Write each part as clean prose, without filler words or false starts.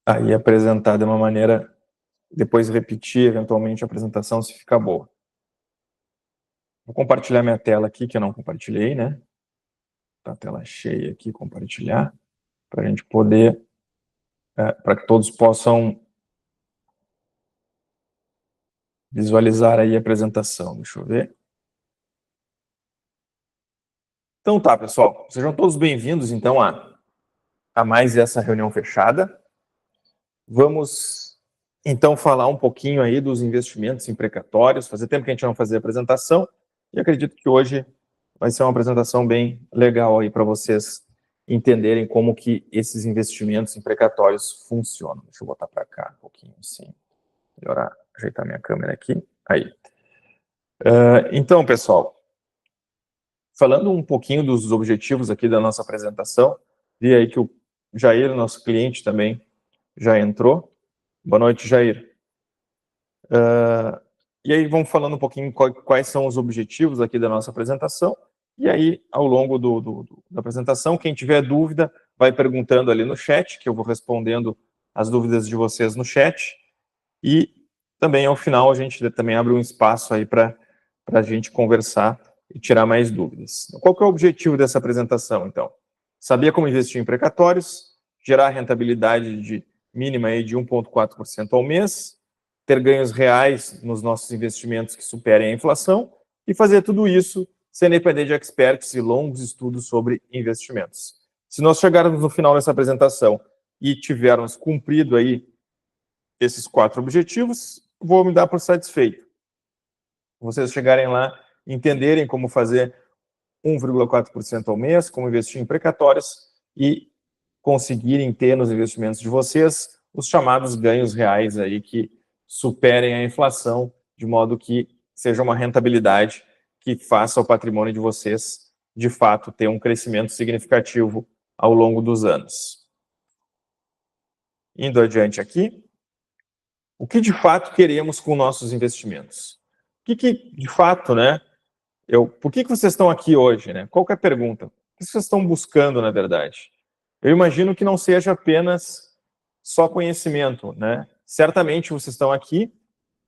aí apresentar de uma maneira, depois repetir eventualmente a apresentação se ficar boa. Vou compartilhar minha tela aqui, que eu não compartilhei, né? Tá a tela cheia aqui, compartilhar, para a gente poder, para que todos possam visualizar aí a apresentação. Deixa eu ver. Então tá, pessoal, sejam todos bem-vindos, então, a mais essa reunião fechada. Vamos, então, falar um pouquinho aí dos investimentos imprecatórios. Fazia tempo que a gente não fazia apresentação, e acredito que hoje vai ser uma apresentação bem legal aí para vocês entenderem como que esses investimentos imprecatórios funcionam. Deixa eu botar para cá um pouquinho, assim, melhorar, ajeitar minha câmera aqui. Aí. Então, pessoal, falando um pouquinho dos objetivos aqui da nossa apresentação, vi aí que o Jair, nosso cliente, também já entrou. Boa noite, Jair. E aí vamos falando um pouquinho quais são os objetivos aqui da nossa apresentação. E aí, ao longo da apresentação, quem tiver dúvida, vai perguntando ali no chat, que eu vou respondendo as dúvidas de vocês no chat. E também, ao final, a gente também abre um espaço aí para a gente conversar e tirar mais dúvidas. Qual que é o objetivo dessa apresentação, então? Saber como investir em precatórios, gerar rentabilidade mínima aí de 1,4% ao mês, ter ganhos reais nos nossos investimentos que superem a inflação e fazer tudo isso sem depender de experts e longos estudos sobre investimentos. Se nós chegarmos no final dessa apresentação e tivermos cumprido aí esses 4 objetivos, vou me dar por satisfeito. Vocês chegarem lá, entenderem como fazer 1,4% ao mês, como investir em precatórios e conseguirem ter nos investimentos de vocês os chamados ganhos reais aí que superem a inflação, de modo que seja uma rentabilidade que faça o patrimônio de vocês, de fato, ter um crescimento significativo ao longo dos anos. Indo adiante aqui, o que de fato queremos com nossos investimentos? O que de fato, né? Por que vocês estão aqui hoje, né? Qual que é a pergunta? O que vocês estão buscando, na verdade? Eu imagino que não seja apenas só conhecimento, né? Certamente vocês estão aqui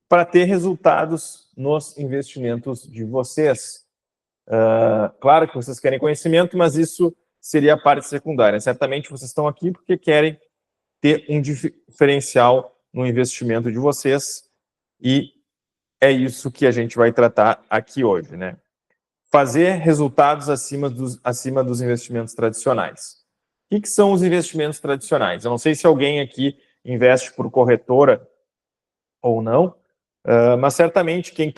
para ter resultados nos investimentos de vocês. Claro que vocês querem conhecimento, mas isso seria a parte secundária. Certamente vocês estão aqui porque querem ter um diferencial no investimento de vocês e é isso que a gente vai tratar aqui hoje, né? Fazer resultados acima dos investimentos tradicionais. O que são os investimentos tradicionais? Eu não sei se alguém aqui investe por corretora ou não, mas certamente quem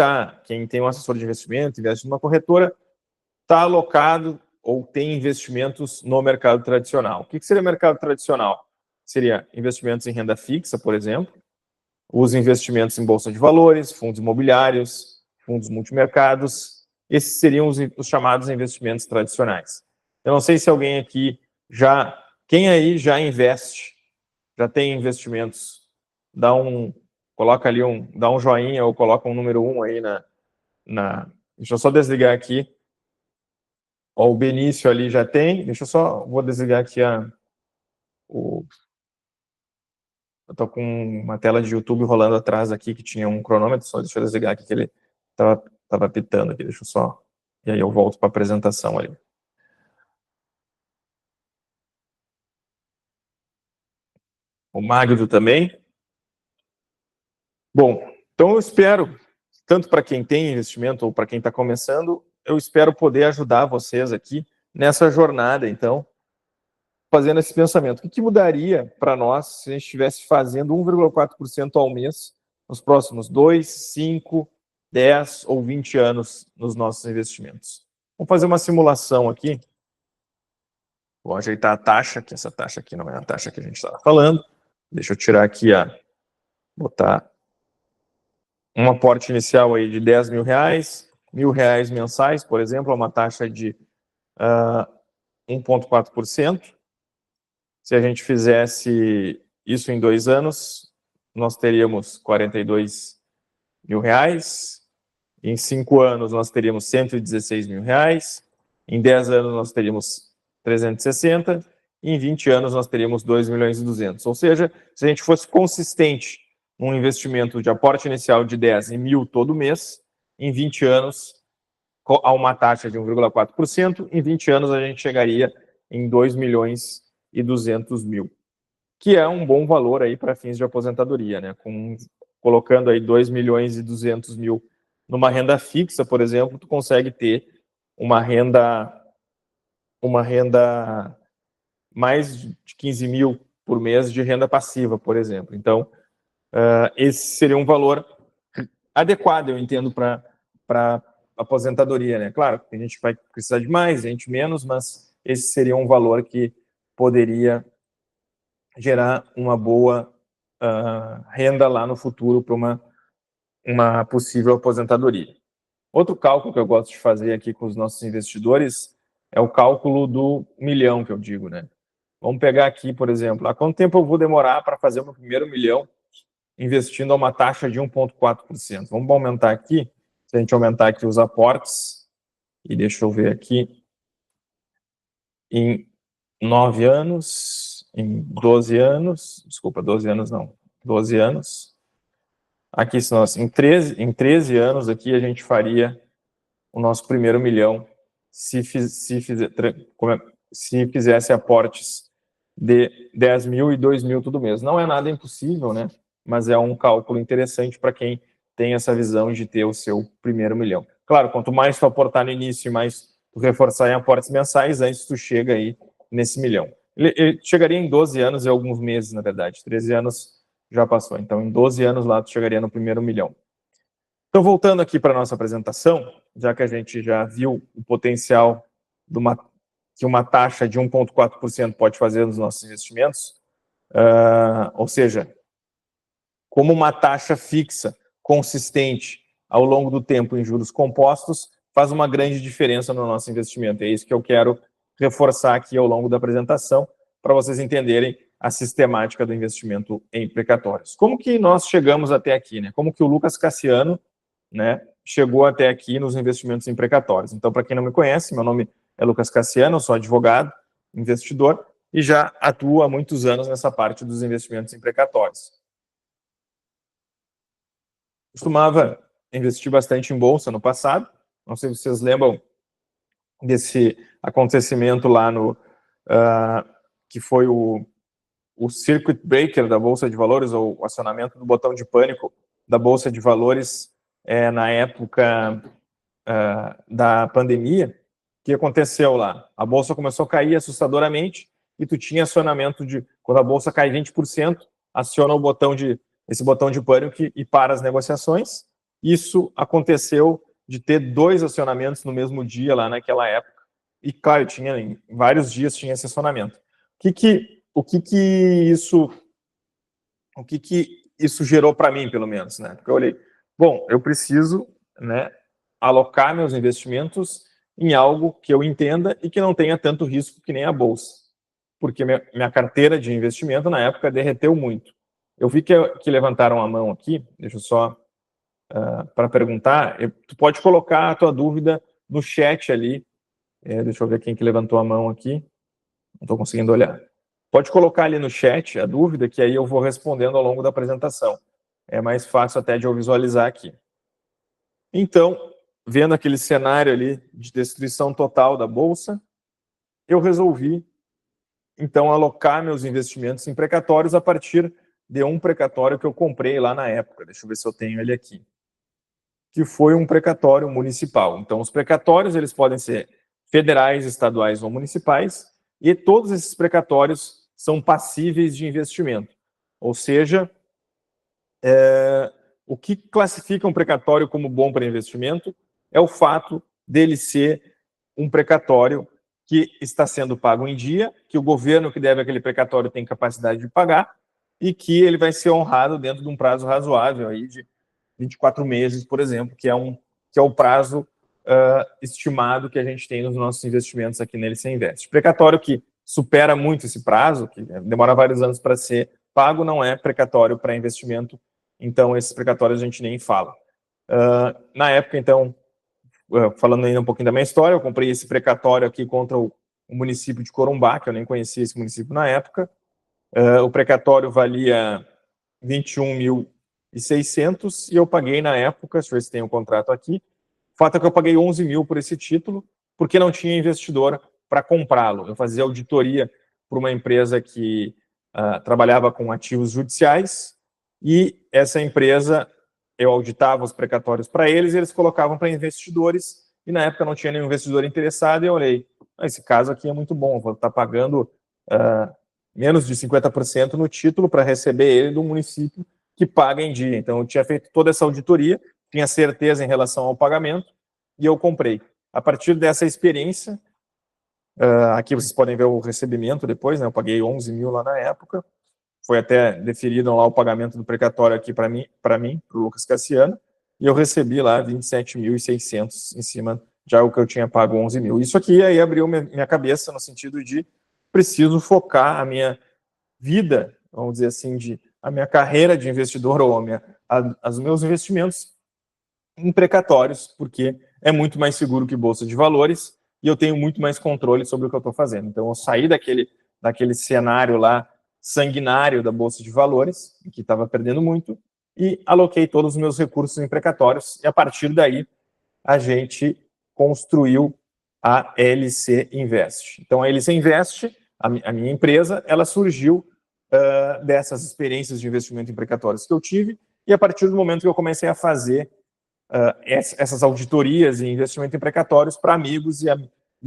tem um assessor de investimento, investe numa corretora, está alocado ou tem investimentos no mercado tradicional. O que seria mercado tradicional? Seria investimentos em renda fixa, por exemplo, os investimentos em bolsa de valores, fundos imobiliários, fundos multimercados. Esses seriam os chamados investimentos tradicionais. Eu não sei se alguém aqui quem aí já investe, já tem investimentos, coloca ali dá um joinha ou coloca um número 1 aí deixa eu só desligar aqui. Ó, o Benício ali já tem, vou desligar aqui eu tô com uma tela de YouTube rolando atrás aqui que tinha um cronômetro, só deixa eu desligar aqui que ele tava pitando aqui, deixa eu só... E aí eu volto para a apresentação ali. O Magno também. Bom, então eu espero, tanto para quem tem investimento ou para quem está começando, eu espero poder ajudar vocês aqui nessa jornada, então, fazendo esse pensamento. O que mudaria para nós se a gente estivesse fazendo 1,4% ao mês nos próximos 2, 5, 10 ou 20 anos nos nossos investimentos? Vamos fazer uma simulação aqui. Vou ajeitar a taxa, que essa taxa aqui não é a taxa que a gente estava falando. Deixa eu tirar aqui, botar um aporte inicial aí de 10 mil reais, R$1.000 mensais, por exemplo, é uma taxa de 1,4%. Se a gente fizesse isso em 2 anos, nós teríamos 42 mil reais. Em 5 anos, nós teríamos 116 mil reais. Em 10 anos, nós teríamos 360. e em 20 anos nós teríamos 2.200.000. Ou seja, se a gente fosse consistente num investimento de aporte inicial de 10 e 1.000 todo mês, em 20 anos, a uma taxa de 1,4%, em 20 anos a gente chegaria em 2.200.000, que é um bom valor aí para fins de aposentadoria, né? Colocando aí 2.200.000 numa renda fixa, por exemplo, tu consegue ter uma renda mais de 15.000 por mês de renda passiva, por exemplo. Então, esse seria um valor adequado, eu entendo, para aposentadoria, né? Claro, a gente vai precisar de mais, a gente menos, mas esse seria um valor que poderia gerar uma boa renda lá no futuro para uma possível aposentadoria. Outro cálculo que eu gosto de fazer aqui com os nossos investidores é o cálculo do milhão, que eu digo, né? Vamos pegar aqui, por exemplo, há quanto tempo eu vou demorar para fazer o meu primeiro milhão investindo a uma taxa de 1,4%? Vamos aumentar aqui, se a gente aumentar aqui os aportes, e deixa eu ver aqui, em 9 anos, em 12 anos, desculpa, 12 anos não, 12 anos, aqui em 13 anos aqui a gente faria o nosso primeiro milhão se fizesse aportes de 10.000 e 2.000 todo mês. Não é nada impossível, né? Mas é um cálculo interessante para quem tem essa visão de ter o seu primeiro milhão. Claro, quanto mais tu aportar no início e mais tu reforçar em aportes mensais, antes tu chega aí nesse milhão. Ele chegaria em 12 anos e alguns meses, na verdade. 13 anos já passou. Então, em 12 anos lá, tu chegaria no primeiro milhão. Então, voltando aqui para a nossa apresentação, já que a gente já viu o potencial que uma taxa de 1,4% pode fazer nos nossos investimentos, ou seja, como uma taxa fixa, consistente, ao longo do tempo em juros compostos, faz uma grande diferença no nosso investimento. É isso que eu quero reforçar aqui ao longo da apresentação, para vocês entenderem a sistemática do investimento em precatórios. Como que nós chegamos até aqui, né? Como que o Lucas Cassiano, né, chegou até aqui nos investimentos em precatórios. Então, para quem não me conhece, meu nome é Lucas Cassiano, eu sou advogado, investidor, e já atuo há muitos anos nessa parte dos investimentos em precatórios. Costumava investir bastante em bolsa no passado, não sei se vocês lembram desse acontecimento lá que foi o circuit breaker da Bolsa de Valores, ou o acionamento do botão de pânico da Bolsa de Valores na época da pandemia. O que aconteceu lá? A Bolsa começou a cair assustadoramente e tu tinha acionamento quando a Bolsa cai 20%, aciona esse botão de pânico e para as negociações. Isso aconteceu de ter 2 acionamentos no mesmo dia lá naquela época. E, claro, em vários dias tinha esse acionamento. O que isso gerou para mim, pelo menos, né? Porque eu olhei, bom, eu preciso, né, alocar meus investimentos em algo que eu entenda e que não tenha tanto risco que nem a bolsa, porque minha carteira de investimento na época derreteu muito. Eu vi que levantaram a mão aqui, deixa eu só para perguntar, tu pode colocar a tua dúvida no chat ali, deixa eu ver quem que levantou a mão aqui, não estou conseguindo olhar. Pode colocar ali no chat a dúvida, que aí eu vou respondendo ao longo da apresentação. É mais fácil até de eu visualizar aqui. Então, vendo aquele cenário ali de destruição total da Bolsa, eu resolvi, então, alocar meus investimentos em precatórios a partir de um precatório que eu comprei lá na época. Deixa eu ver se eu tenho ele aqui. Que foi um precatório municipal. Então, os precatórios, eles podem ser federais, estaduais ou municipais, e todos esses precatórios são passíveis de investimento. Ou seja, o que classifica um precatório como bom para investimento é o fato dele ser um precatório que está sendo pago em dia, que o governo que deve aquele precatório tem capacidade de pagar e que ele vai ser honrado dentro de um prazo razoável aí de 24 meses, por exemplo, que é o prazo estimado que a gente tem nos nossos investimentos aqui na LC Invest. Precatório que supera muito esse prazo, que demora vários anos para ser pago, não é precatório para investimento, então esses precatórios a gente nem fala. Na época, então, falando ainda um pouquinho da minha história, eu comprei esse precatório aqui contra o o município de Corumbá, que eu nem conhecia esse município na época. O precatório valia 21.600 e eu paguei na época, deixa eu ver se tem um contrato aqui, o fato é que eu paguei 11 mil por esse título, porque não tinha investidor para comprá-lo. Eu fazia auditoria para uma empresa que trabalhava com ativos judiciais, e essa empresa, eu auditava os precatórios para eles, e eles colocavam para investidores, e na época não tinha nenhum investidor interessado, e eu olhei, esse caso aqui é muito bom, vou estar pagando menos de 50% no título para receber ele do município que paga em dia. Então, eu tinha feito toda essa auditoria, tinha certeza em relação ao pagamento, e eu comprei. A partir dessa experiência, aqui vocês podem ver o recebimento depois, né? Eu paguei 11 mil lá na época, foi até deferido lá o pagamento do precatório aqui para mim, para o Lucas Cassiano, e eu recebi lá 27.600 em cima, já o que eu tinha pago 11 mil. Isso aqui aí abriu minha cabeça no sentido de preciso focar a minha vida, vamos dizer assim, a minha carreira de investidor ou os meus investimentos em precatórios, porque é muito mais seguro que bolsa de valores e eu tenho muito mais controle sobre o que eu estou fazendo. Então, eu saí daquele cenário lá sanguinário da bolsa de valores, que estava perdendo muito, e aloquei todos os meus recursos em precatórios, e a partir daí a gente construiu a LC Invest. Então, a LC Invest, a minha empresa, ela surgiu dessas experiências de investimento em precatórios que eu tive, e a partir do momento que eu comecei a fazer essas auditorias e investimento em precatórios para amigos, e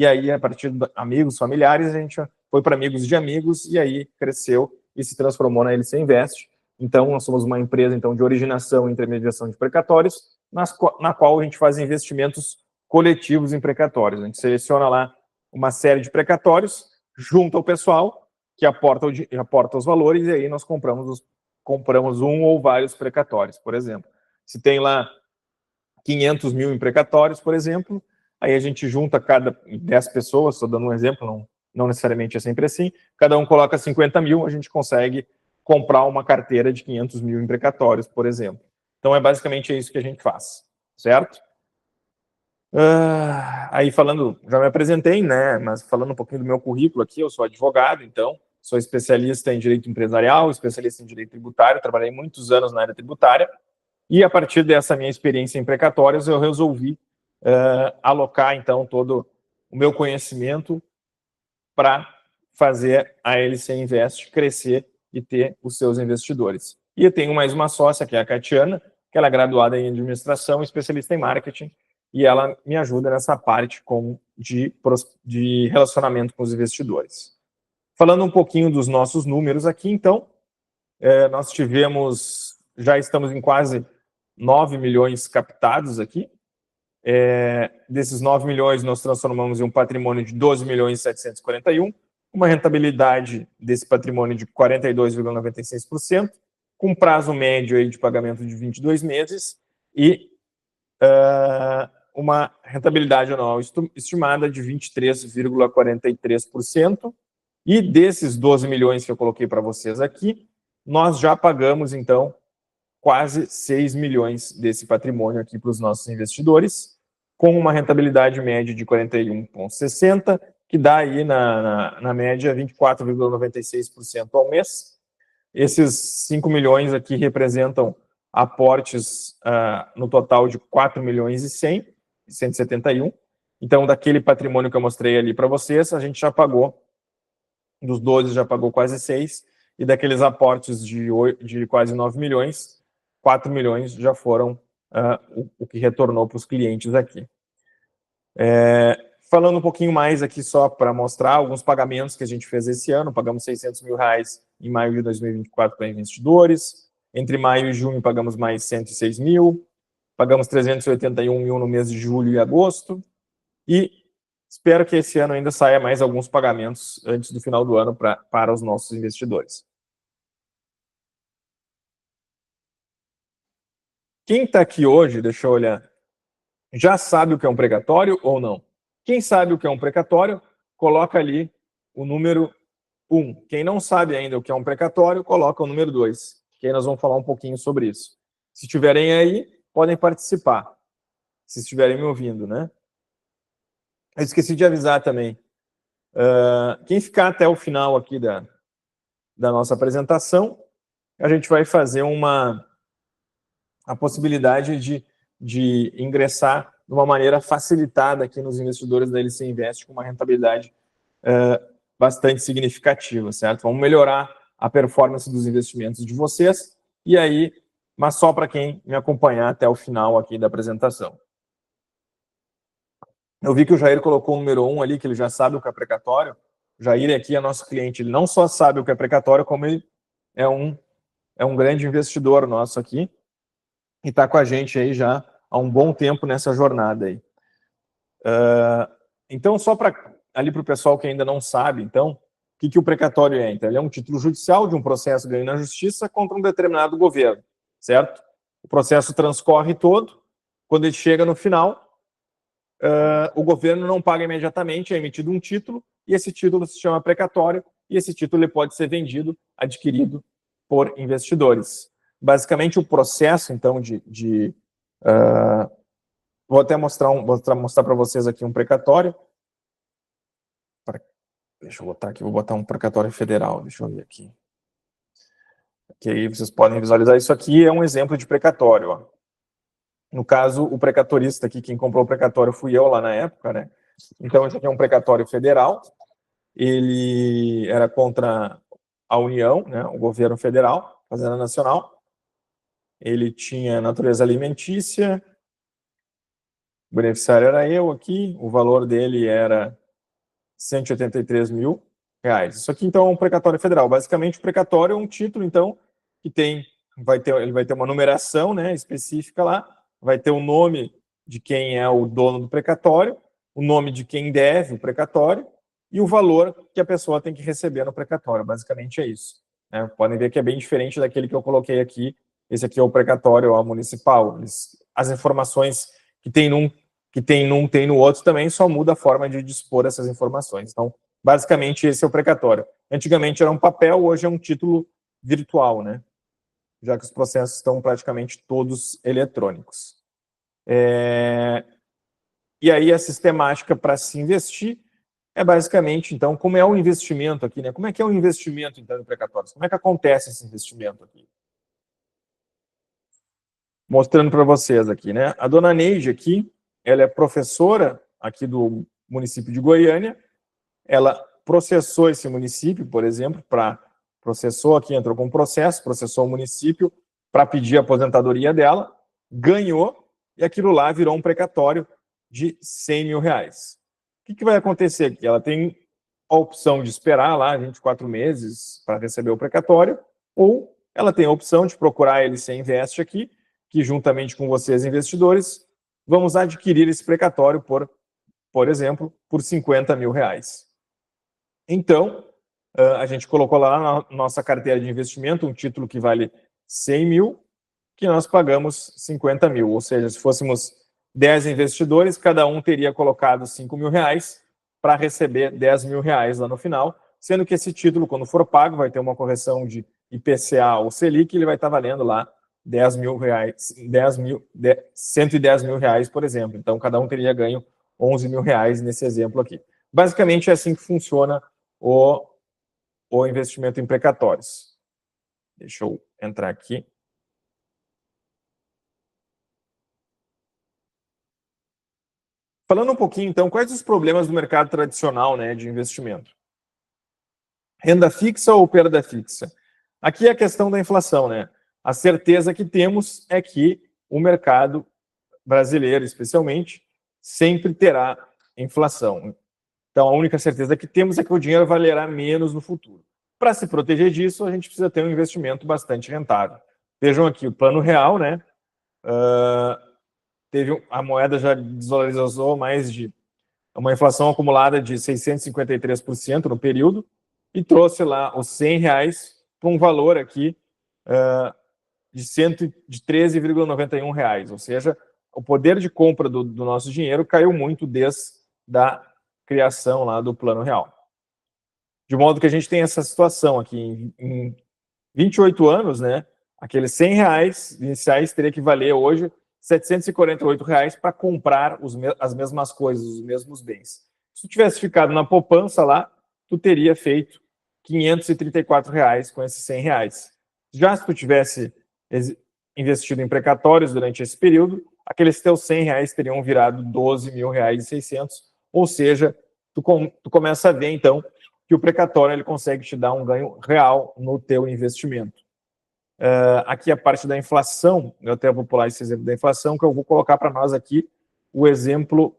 aí, a partir de amigos, familiares, a gente foi para amigos de amigos, e aí cresceu e se transformou na LC Invest. Então, nós somos uma empresa então, de originação e intermediação de precatórios, na qual a gente faz investimentos coletivos em precatórios. A gente seleciona lá uma série de precatórios, junto ao pessoal, que aporta os valores, e aí nós compramos um ou vários precatórios, por exemplo. Se tem lá 500 mil em precatórios, por exemplo, aí a gente junta cada 10 pessoas, estou dando um exemplo, não necessariamente é sempre assim, cada um coloca 50 mil, a gente consegue comprar uma carteira de 500 mil em precatórios, por exemplo. Então, é basicamente isso que a gente faz, certo? Aí falando, já me apresentei, né, mas falando um pouquinho do meu currículo aqui, eu sou advogado, então, sou especialista em direito empresarial, especialista em direito tributário, trabalhei muitos anos na área tributária, e a partir dessa minha experiência em precatórios, eu resolvi alocar, então, todo o meu conhecimento para fazer a LC Invest crescer e ter os seus investidores. E eu tenho mais uma sócia, que é a Catiana, que ela é graduada em administração, especialista em marketing, e ela me ajuda nessa parte de relacionamento com os investidores. Falando um pouquinho dos nossos números aqui, então, nós já estamos em quase 9 milhões captados aqui. Desses 9 milhões, nós transformamos em um patrimônio de 12 milhões e 741, uma rentabilidade desse patrimônio de 42,96%, com prazo médio aí de pagamento de 22 meses e uma rentabilidade anual estimada de 23,43%. E desses 12 milhões que eu coloquei para vocês aqui, nós já pagamos, então, quase 6 milhões desse patrimônio aqui para os nossos investidores, com uma rentabilidade média de 41,60%, que dá aí, na média, 24,96% ao mês. Esses 5 milhões aqui representam aportes no total de 4 milhões e 171. Então, daquele patrimônio que eu mostrei ali para vocês, a gente já pagou, dos 12 já pagou quase 6, e daqueles aportes de quase 9 milhões, 4 milhões já foram o que retornou para os clientes aqui. Falando um pouquinho mais aqui só para mostrar alguns pagamentos que a gente fez esse ano, pagamos 600 mil reais em maio de 2024 para investidores, entre maio e junho pagamos mais 106 mil, pagamos 381 mil no mês de julho e agosto, e espero que esse ano ainda saia mais alguns pagamentos antes do final do ano para os nossos investidores. Quem está aqui hoje, deixa eu olhar, já sabe o que é um precatório ou não? Quem sabe o que é um precatório, coloca ali o número 1. Quem não sabe ainda o que é um precatório, coloca o número 2, que aí nós vamos falar um pouquinho sobre isso. Se estiverem aí, podem participar, se estiverem me ouvindo, né? Eu esqueci de avisar também. Quem ficar até o final aqui da nossa apresentação, a gente vai fazer a possibilidade de ingressar de uma maneira facilitada aqui nos investidores da LC Invest com uma rentabilidade bastante significativa, certo? Vamos melhorar a performance dos investimentos de vocês, e aí, mas só para quem me acompanhar até o final aqui da apresentação. Eu vi que o Jair colocou o número 1 ali, que ele já sabe o que é precatório. O Jair aqui é nosso cliente, ele não só sabe o que é precatório, como ele é um grande investidor nosso aqui, e está com a gente aí já há um bom tempo nessa jornada aí. Então, só para ali para o pessoal que ainda não sabe, então, o que o precatório é? Então, ele é um título judicial de um processo ganho na justiça contra um determinado governo, certo? O processo transcorre todo, quando ele chega no final, o governo não paga imediatamente, é emitido um título, e esse título se chama precatório, e esse título ele pode ser vendido, adquirido por investidores. Basicamente, o processo, então, vou até mostrar para vocês aqui um precatório. Deixa eu botar aqui, vou botar um precatório federal, deixa eu ver aqui. Que aí vocês podem visualizar isso aqui, é um exemplo de precatório, ó. No caso, o precatorista aqui, quem comprou o precatório fui eu lá na época, né? Então, esse aqui é um precatório federal, ele era contra a União, né, o governo federal, Fazenda Nacional. Ele tinha natureza alimentícia, o beneficiário era eu aqui, o valor dele era 183 mil reais. Isso aqui, então, é um precatório federal. Basicamente, o precatório é um título, então, que ele vai ter uma numeração, né, específica lá, vai ter o nome de quem é o dono do precatório, o nome de quem deve o precatório e o valor que a pessoa tem que receber no precatório. Basicamente é isso, né? Podem ver que é bem diferente daquele que eu coloquei aqui. Esse aqui é o precatório municipal. As informações que tem num, tem no outro também, só muda a forma de dispor essas informações. Então, basicamente, esse é o precatório. Antigamente era um papel, hoje é um título virtual, né? Já que os processos estão praticamente todos eletrônicos. E aí a sistemática para se investir é basicamente, então, como é o investimento aqui, né? Como é que é o investimento, então, em precatórios? Como é que acontece esse investimento aqui? Mostrando para vocês aqui, né? A dona Neide aqui, ela é professora aqui do município de Goiânia, ela processou esse município, por exemplo, processou aqui, entrou com processo, processou o município para pedir a aposentadoria dela, ganhou, e aquilo lá virou um precatório de 100 mil reais. O que vai acontecer aqui? Ela tem a opção de esperar lá 24 meses para receber o precatório, ou ela tem a opção de procurar a LC Invest aqui, que juntamente com vocês, investidores, vamos adquirir esse precatório por exemplo, por 50 mil reais. Então, a gente colocou lá na nossa carteira de investimento um título que vale 100 mil, que nós pagamos 50 mil. Ou seja, se fôssemos 10 investidores, cada um teria colocado 5 mil reais para receber 10 mil reais lá no final, sendo que esse título, quando for pago, vai ter uma correção de IPCA ou Selic, ele vai estar valendo lá 10 mil reais, 110 mil reais, por exemplo. Então, cada um teria ganho 11 mil reais nesse exemplo aqui. Basicamente, é assim que funciona o investimento em precatórios. Deixa eu entrar aqui. Falando um pouquinho, então, quais os problemas do mercado tradicional, né, de investimento? Renda fixa ou perda fixa? Aqui é a questão da inflação, né? A certeza que temos é que o mercado brasileiro, especialmente, sempre terá inflação. Então, a única certeza que temos é que o dinheiro valerá menos no futuro. Para se proteger disso, a gente precisa ter um investimento bastante rentável. Vejam aqui o Plano Real, né? A moeda já desvalorizou mais de uma inflação acumulada de 653% no período e trouxe lá os 100 reais para um valor aqui de 13,91 reais. Ou seja, o poder de compra do nosso dinheiro caiu muito desde a criação lá do Plano Real. De modo que a gente tem essa situação aqui, em 28 anos, né, aqueles 100 reais iniciais teria que valer hoje 748 reais para comprar as mesmas coisas, os mesmos bens. Se tu tivesse ficado na poupança lá, tu teria feito R$534 com esses R$100. Já se tu tivesse investido em precatórios durante esse período, aqueles teus R$100 teriam virado R$12.600, ou seja, tu começa a ver, então, que o precatório ele consegue te dar um ganho real no teu investimento. Aqui a parte da inflação, eu até vou pular esse exemplo da inflação, que eu vou colocar para nós aqui o exemplo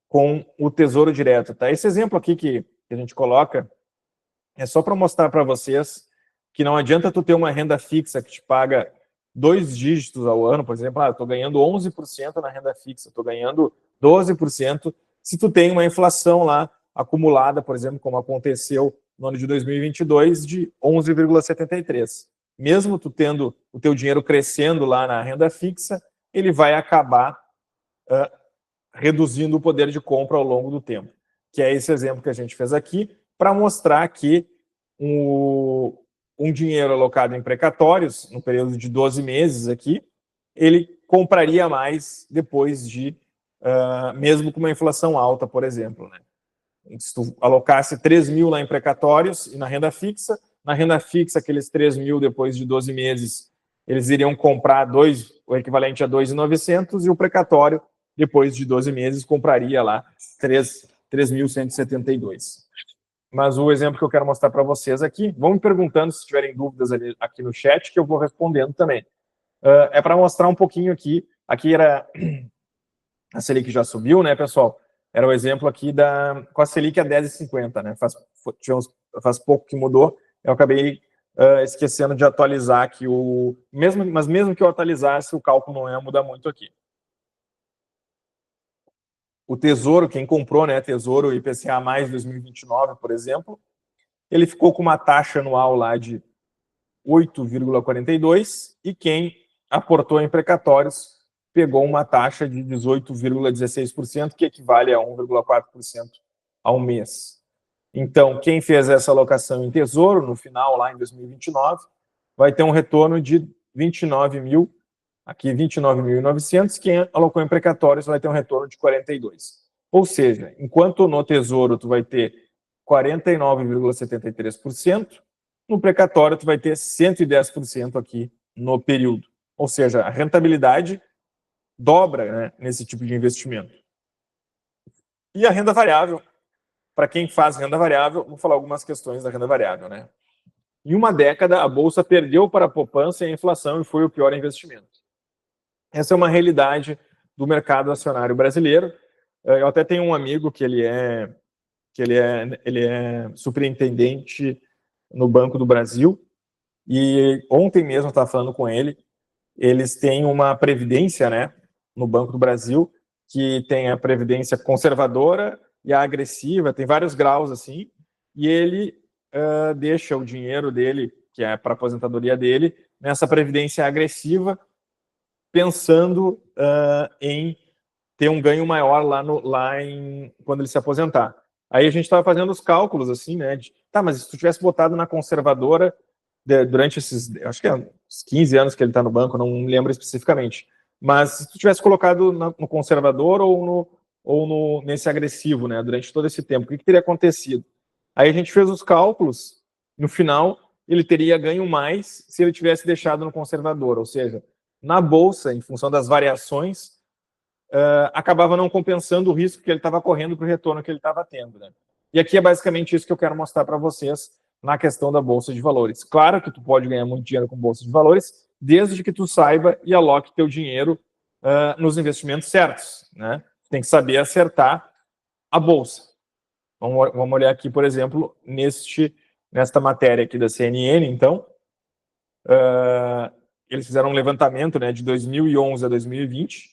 com o Tesouro Direto. Tá? Esse exemplo aqui que a gente coloca é só para mostrar para vocês que não adianta tu ter uma renda fixa que te paga 2 dígitos ao ano, por exemplo, eu estou ganhando 11% na renda fixa, estou ganhando 12%, se tu tem uma inflação lá acumulada, por exemplo, como aconteceu no ano de 2022, de 11,73%. Mesmo tu tendo o teu dinheiro crescendo lá na renda fixa, ele vai acabar reduzindo o poder de compra ao longo do tempo. Que é esse exemplo que a gente fez aqui, para mostrar que um dinheiro alocado em precatórios, no período de 12 meses aqui, ele compraria mais depois de, mesmo com uma inflação alta, por exemplo. Né? Se tu alocasse 3 mil lá em precatórios e na renda fixa, aqueles 3 mil depois de 12 meses, eles iriam comprar o equivalente a 2.900 e o precatório, depois de 12 meses, compraria lá 3.172. Mas o exemplo que eu quero mostrar para vocês aqui, vão me perguntando se tiverem dúvidas aqui no chat, que eu vou respondendo também. É para mostrar um pouquinho aqui era a Selic já subiu, né, pessoal? Era o exemplo aqui com a Selic a 10,50, né? Faz pouco que mudou, eu acabei esquecendo de atualizar aqui mas mesmo que eu atualizasse, o cálculo não ia mudar muito aqui. O Tesouro, quem comprou, né, Tesouro IPCA mais 2029, por exemplo, ele ficou com uma taxa anual lá de 8,42 e quem aportou em precatórios pegou uma taxa de 18,16%, que equivale a 1,4% ao mês. Então, quem fez essa alocação em Tesouro, no final, lá em 2029, vai ter um retorno de 29.900, quem alocou em precatórios vai ter um retorno de 42. Ou seja, enquanto no Tesouro tu vai ter 49,73%, no precatório tu vai ter 110% aqui no período. Ou seja, a rentabilidade dobra, né, nesse tipo de investimento. E a renda variável, para quem faz renda variável, vou falar algumas questões da renda variável. Né? Em uma década, a Bolsa perdeu para a poupança e a inflação e foi o pior investimento. Essa é uma realidade do mercado acionário brasileiro. Eu até tenho um amigo que ele é superintendente no Banco do Brasil, e ontem mesmo eu estava falando com ele, eles têm uma previdência, né, no Banco do Brasil, que tem a previdência conservadora e a agressiva, tem vários graus assim, e ele deixa o dinheiro dele, que é para a aposentadoria dele, nessa previdência agressiva, pensando em ter um ganho maior quando ele se aposentar. Aí a gente estava fazendo os cálculos assim, né? Mas se tu tivesse botado na conservadora durante esses, acho que é uns 15 anos que ele está no banco, não me lembro especificamente, mas se tu tivesse colocado no conservador ou nesse agressivo, né? Durante todo esse tempo, o que teria acontecido? Aí a gente fez os cálculos, no final ele teria ganho mais se ele tivesse deixado no conservador, ou seja, na bolsa, em função das variações, acabava não compensando o risco que ele estava correndo para o retorno que ele estava tendo. Né? E aqui é basicamente isso que eu quero mostrar para vocês na questão da Bolsa de Valores. Claro que tu pode ganhar muito dinheiro com Bolsa de Valores, desde que tu saiba e aloque teu dinheiro nos investimentos certos. Né? Tem que saber acertar a Bolsa. Vamos olhar aqui, por exemplo, nesta matéria aqui da CNN, então, eles fizeram um levantamento, né, de 2011 a 2020.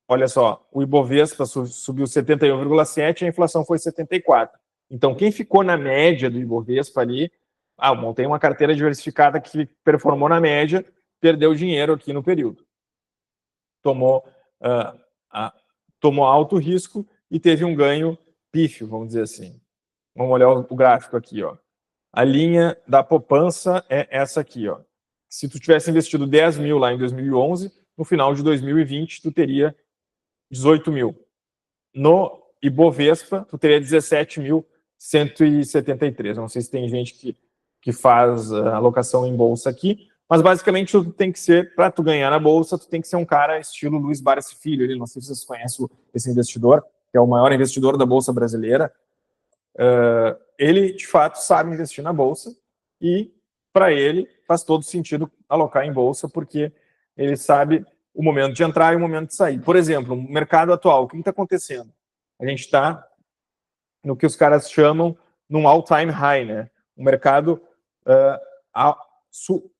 Olha só, o Ibovespa subiu 71,7% e a inflação foi 74%. Então, quem ficou na média do Ibovespa ali, montei uma carteira diversificada que performou na média, perdeu dinheiro aqui no período. Tomou alto risco e teve um ganho pífio, vamos dizer assim. Vamos olhar o gráfico aqui, ó. A linha da poupança é essa aqui, ó. Se tu tivesse investido 10 mil lá em 2011, no final de 2020 tu teria 18 mil. Ibovespa, tu teria 17.173. Não sei se tem gente que faz alocação em bolsa aqui, mas basicamente tu tem que ser, para tu ganhar na bolsa, tu tem que ser um cara estilo Luiz Barsi Filho. Ele, não sei se vocês conhecem esse investidor, que é o maior investidor da bolsa brasileira. Ele, de fato, sabe investir na bolsa e, para ele, faz todo sentido alocar em bolsa, porque ele sabe o momento de entrar e o momento de sair. Por exemplo, no mercado atual, o que está acontecendo? A gente está no que os caras chamam num all-time high, né? Um mercado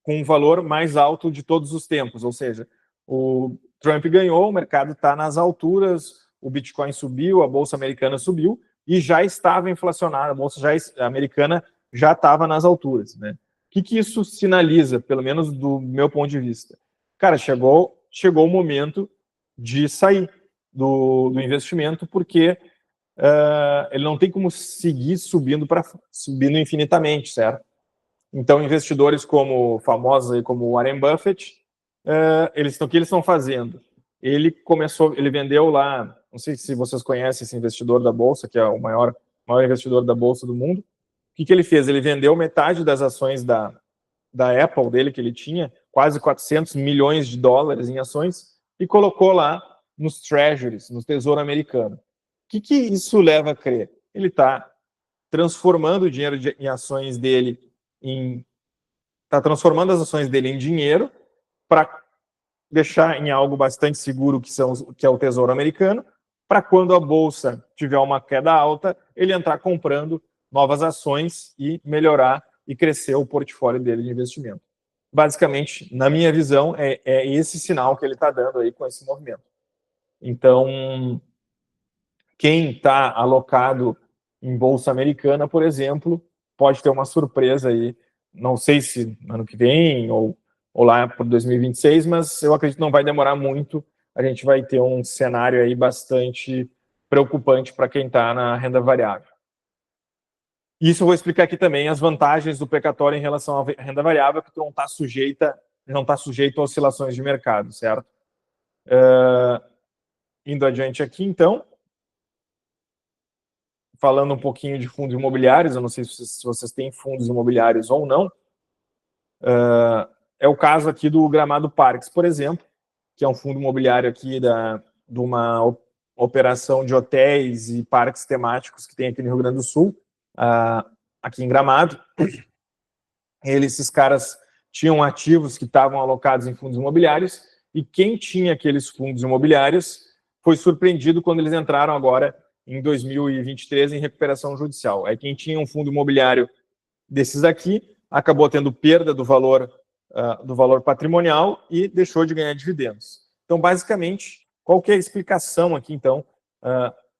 com um valor mais alto de todos os tempos, ou seja, o Trump ganhou, o mercado está nas alturas, o Bitcoin subiu, a Bolsa Americana subiu, e já estava inflacionada, a Bolsa americana já estava nas alturas, né? O que isso sinaliza, pelo menos do meu ponto de vista? Cara, chegou o momento de sair do investimento, porque ele não tem como seguir subindo infinitamente, certo? Então, investidores famosos aí como Warren Buffett, o que eles estão fazendo? Ele vendeu lá, não sei se vocês conhecem esse investidor da Bolsa, que é o maior investidor da Bolsa do mundo. O que ele fez? Ele vendeu metade das ações da Apple dele, que ele tinha, quase 400 milhões de dólares em ações, e colocou lá nos treasuries, no Tesouro Americano. O que isso leva a crer? Ele está transformando o dinheiro em ações dele está transformando as ações dele em dinheiro para deixar em algo bastante seguro, que é o Tesouro Americano, para quando a Bolsa tiver uma queda alta, ele entrar comprando novas ações e melhorar e crescer o portfólio dele de investimento. Basicamente, na minha visão, é esse sinal que ele está dando aí com esse movimento. Então, quem está alocado em Bolsa Americana, por exemplo, pode ter uma surpresa aí, não sei se ano que vem ou lá para 2026, mas eu acredito que não vai demorar muito, a gente vai ter um cenário aí bastante preocupante para quem está na renda variável. Isso eu vou explicar aqui também as vantagens do precatório em relação à renda variável, que tu não está sujeito a oscilações de mercado, certo? Indo adiante aqui, então, falando um pouquinho de fundos imobiliários, eu não sei se vocês têm fundos imobiliários ou não, é o caso aqui do Gramado Parques, por exemplo, que é um fundo imobiliário aqui de uma operação de hotéis e parques temáticos que tem aqui no Rio Grande do Sul, aqui em Gramado. Esses caras tinham ativos que estavam alocados em fundos imobiliários, e quem tinha aqueles fundos imobiliários foi surpreendido quando eles entraram agora em 2023 em recuperação judicial. Aí quem tinha um fundo imobiliário desses aqui acabou tendo perda do valor patrimonial e deixou de ganhar dividendos. Então, basicamente, qual que é a explicação aqui, então,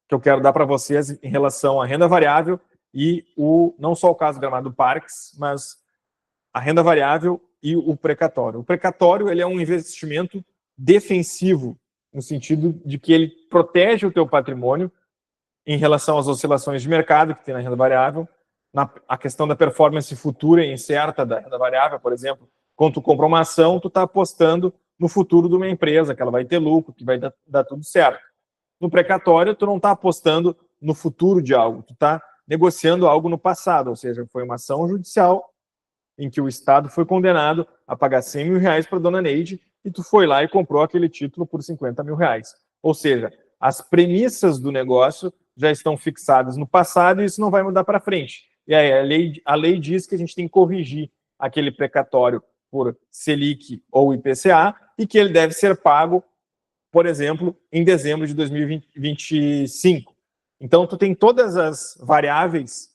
que eu quero dar para vocês em relação à renda variável e não só o caso do Gramado Parques, mas a renda variável e o precatório. O precatório, ele é um investimento defensivo, no sentido de que ele protege o teu patrimônio em relação às oscilações de mercado que tem na renda variável, a questão da performance futura e incerta da renda variável, por exemplo, quando tu compra uma ação, tu está apostando no futuro de uma empresa, que ela vai ter lucro, que vai dar tudo certo. No precatório, tu não está apostando no futuro de algo, tu está negociando algo no passado, ou seja, foi uma ação judicial em que o Estado foi condenado a pagar 100 mil reais para a dona Neide e tu foi lá e comprou aquele título por 50 mil reais. Ou seja, as premissas do negócio já estão fixadas no passado e isso não vai mudar para frente. E aí a lei diz que a gente tem que corrigir aquele precatório por Selic ou IPCA e que ele deve ser pago, por exemplo, em dezembro de 2025. Então, tu tem todas as variáveis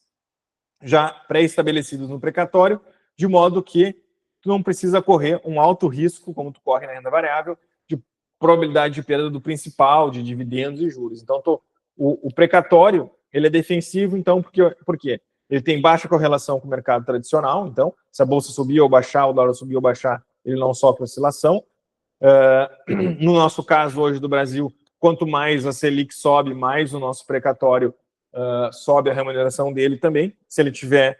já pré-estabelecidas no precatório, de modo que tu não precisa correr um alto risco, como tu corre na renda variável, de probabilidade de perda do principal, de dividendos e juros. Então, o precatório, ele é defensivo, então, por quê? Ele tem baixa correlação com o mercado tradicional, então, se a bolsa subir ou baixar, o dólar subir ou baixar, ele não sofre oscilação. No nosso caso, hoje, do Brasil, quanto mais a Selic sobe, mais o nosso precatório sobe a remuneração dele também, se ele tiver,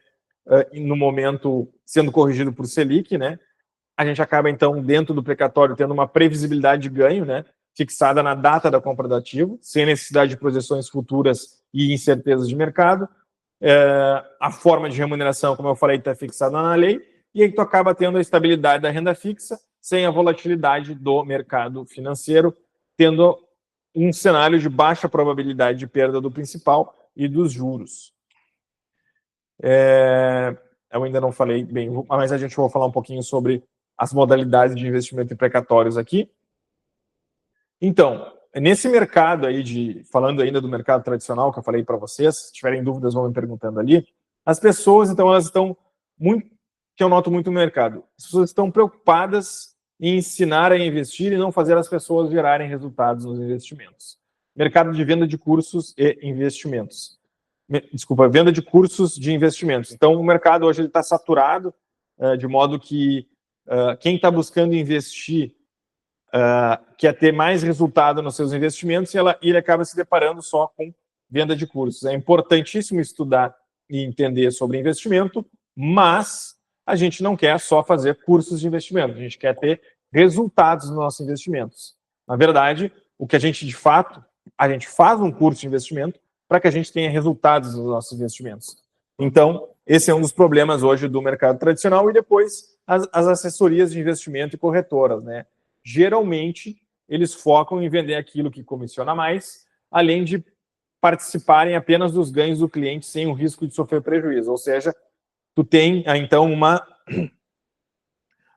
no momento, sendo corrigido por Selic, né? A gente acaba, então, dentro do precatório, tendo uma previsibilidade de ganho, né? fixada na data da compra do ativo, sem necessidade de projeções futuras e incertezas de mercado. A forma de remuneração, como eu falei, está fixada na lei, e aí tu acaba tendo a estabilidade da renda fixa, sem a volatilidade do mercado financeiro, tendo um cenário de baixa probabilidade de perda do principal e dos juros. Eu ainda não falei bem, mas a gente vai falar um pouquinho sobre as modalidades de investimento em precatórios aqui. Então, nesse mercado aí, falando ainda do mercado tradicional, que eu falei para vocês, se tiverem dúvidas, vão me perguntando ali. As pessoas, então, elas estão muito, que eu noto muito no mercado, as pessoas estão preocupadas em ensinar a investir e não fazer as pessoas gerarem resultados nos investimentos. Mercado de venda de cursos e investimentos. Desculpa, venda de cursos de investimentos. Então, o mercado hoje está saturado, de modo que quem está buscando investir quer ter mais resultado nos seus investimentos e ele acaba se deparando só com venda de cursos. É importantíssimo estudar e entender sobre investimento, mas a gente não quer só fazer cursos de investimento, a gente quer ter resultados nos nossos investimentos. Na verdade, o que a gente, de fato, a gente faz um curso de investimento para que a gente tenha resultados nos nossos investimentos. Então, esse é um dos problemas hoje do mercado tradicional, e depois as assessorias de investimento e corretoras, né? Geralmente, eles focam em vender aquilo que comissiona mais, além de participarem apenas dos ganhos do cliente sem o risco de sofrer prejuízo. Ou seja, tu tem, então,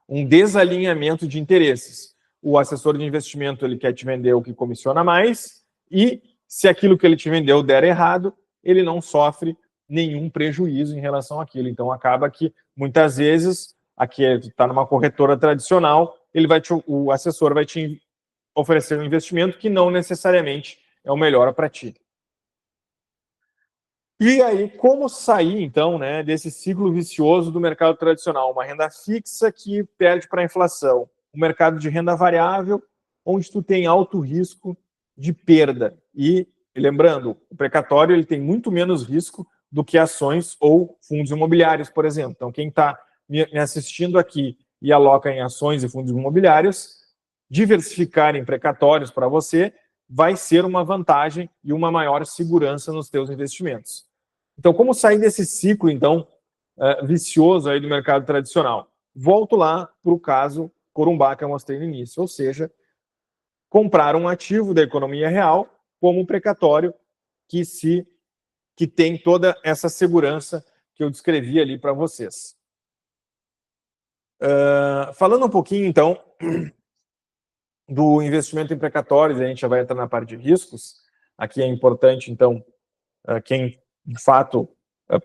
um desalinhamento de interesses. O assessor de investimento, ele quer te vender o que comissiona mais, e se aquilo que ele te vendeu der errado, ele não sofre nenhum prejuízo em relação àquilo. Então, acaba que, muitas vezes, aqui está numa corretora tradicional, o assessor vai te oferecer um investimento que não necessariamente é o melhor para ti. E aí, como sair, então, né, desse ciclo vicioso do mercado tradicional? Uma renda fixa que perde para a inflação. Um mercado de renda variável, onde tu tem alto risco de perda. E, lembrando, o precatório ele tem muito menos risco do que ações ou fundos imobiliários, por exemplo. Então, quem está me assistindo aqui e aloca em ações e fundos imobiliários, diversificar em precatórios para você vai ser uma vantagem e uma maior segurança nos teus investimentos. Então, como sair desse ciclo, então, vicioso aí do mercado tradicional? Volto lá para o caso Corumbá, que eu mostrei no início, ou seja, comprar um ativo da economia real como um precatório que tem toda essa segurança que eu descrevi ali para vocês. Falando um pouquinho, então, do investimento em precatórios, a gente já vai entrar na parte de riscos. Aqui é importante, então, quem de fato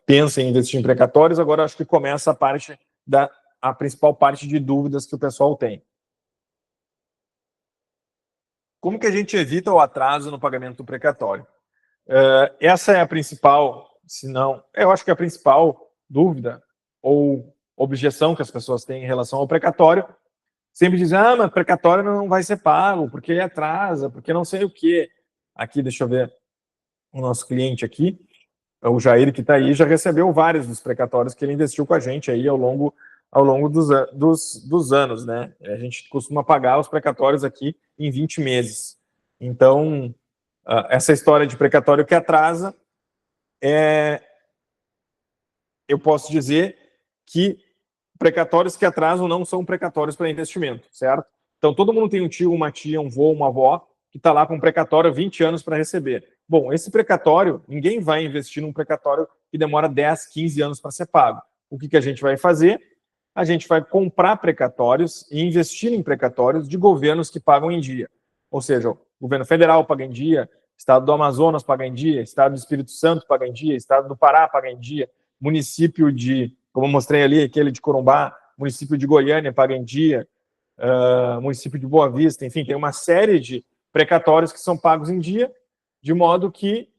pensa em investir em precatórios, agora acho que começa a principal parte de dúvidas que o pessoal tem. Como que a gente evita o atraso no pagamento do precatório? Essa é a principal, se não, eu acho que é a principal dúvida ou objeção que as pessoas têm em relação ao precatório. Sempre dizem, mas precatório não vai ser pago, porque ele atrasa, porque não sei o quê. Aqui, deixa eu ver, o nosso cliente aqui, o Jair, que está aí, já recebeu vários dos precatórios que ele investiu com a gente aí ao longo dos anos, né? A gente costuma pagar os precatórios aqui em 20 meses. Então, essa história de precatório que atrasa, eu posso dizer que precatórios que atrasam não são precatórios para investimento, certo? Então, todo mundo tem um tio, uma tia, um vô, uma avó, que está lá com um precatório há 20 anos para receber. Bom, esse precatório, ninguém vai investir num precatório que demora 10, 15 anos para ser pago. O que a gente vai fazer? A gente vai comprar precatórios e investir em precatórios de governos que pagam em dia. Ou seja, o governo federal paga em dia, estado do Amazonas paga em dia, estado do Espírito Santo paga em dia, estado do Pará paga em dia, município de, como eu mostrei ali, aquele de Corumbá, município de Goiânia paga em dia, município de Boa Vista, enfim, tem uma série de precatórios que são pagos em dia, de modo que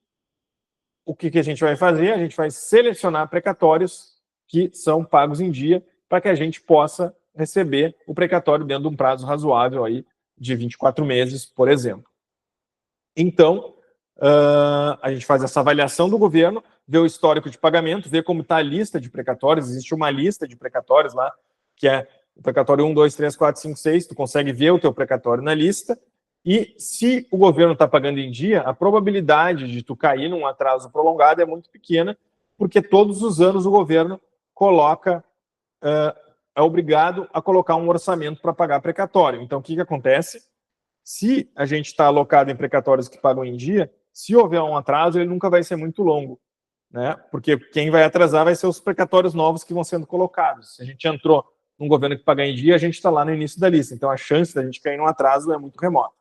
o que a gente vai fazer? A gente vai selecionar precatórios que são pagos em dia para que a gente possa receber o precatório dentro de um prazo razoável aí de 24 meses, por exemplo. Então, a gente faz essa avaliação do governo, vê o histórico de pagamento, vê como está a lista de precatórios, existe uma lista de precatórios lá, que é o precatório 1, 2, 3, 4, 5, 6, tu consegue ver o teu precatório na lista, E se o governo está pagando em dia, a probabilidade de tu cair num atraso prolongado é muito pequena, porque todos os anos o governo é obrigado a colocar um orçamento para pagar precatório. Então, o que acontece? Se a gente está alocado em precatórios que pagam em dia, se houver um atraso, ele nunca vai ser muito longo, né? Porque quem vai atrasar vai ser os precatórios novos que vão sendo colocados. Se a gente entrou num governo que paga em dia, a gente está lá no início da lista. Então, a chance da gente cair num atraso é muito remota.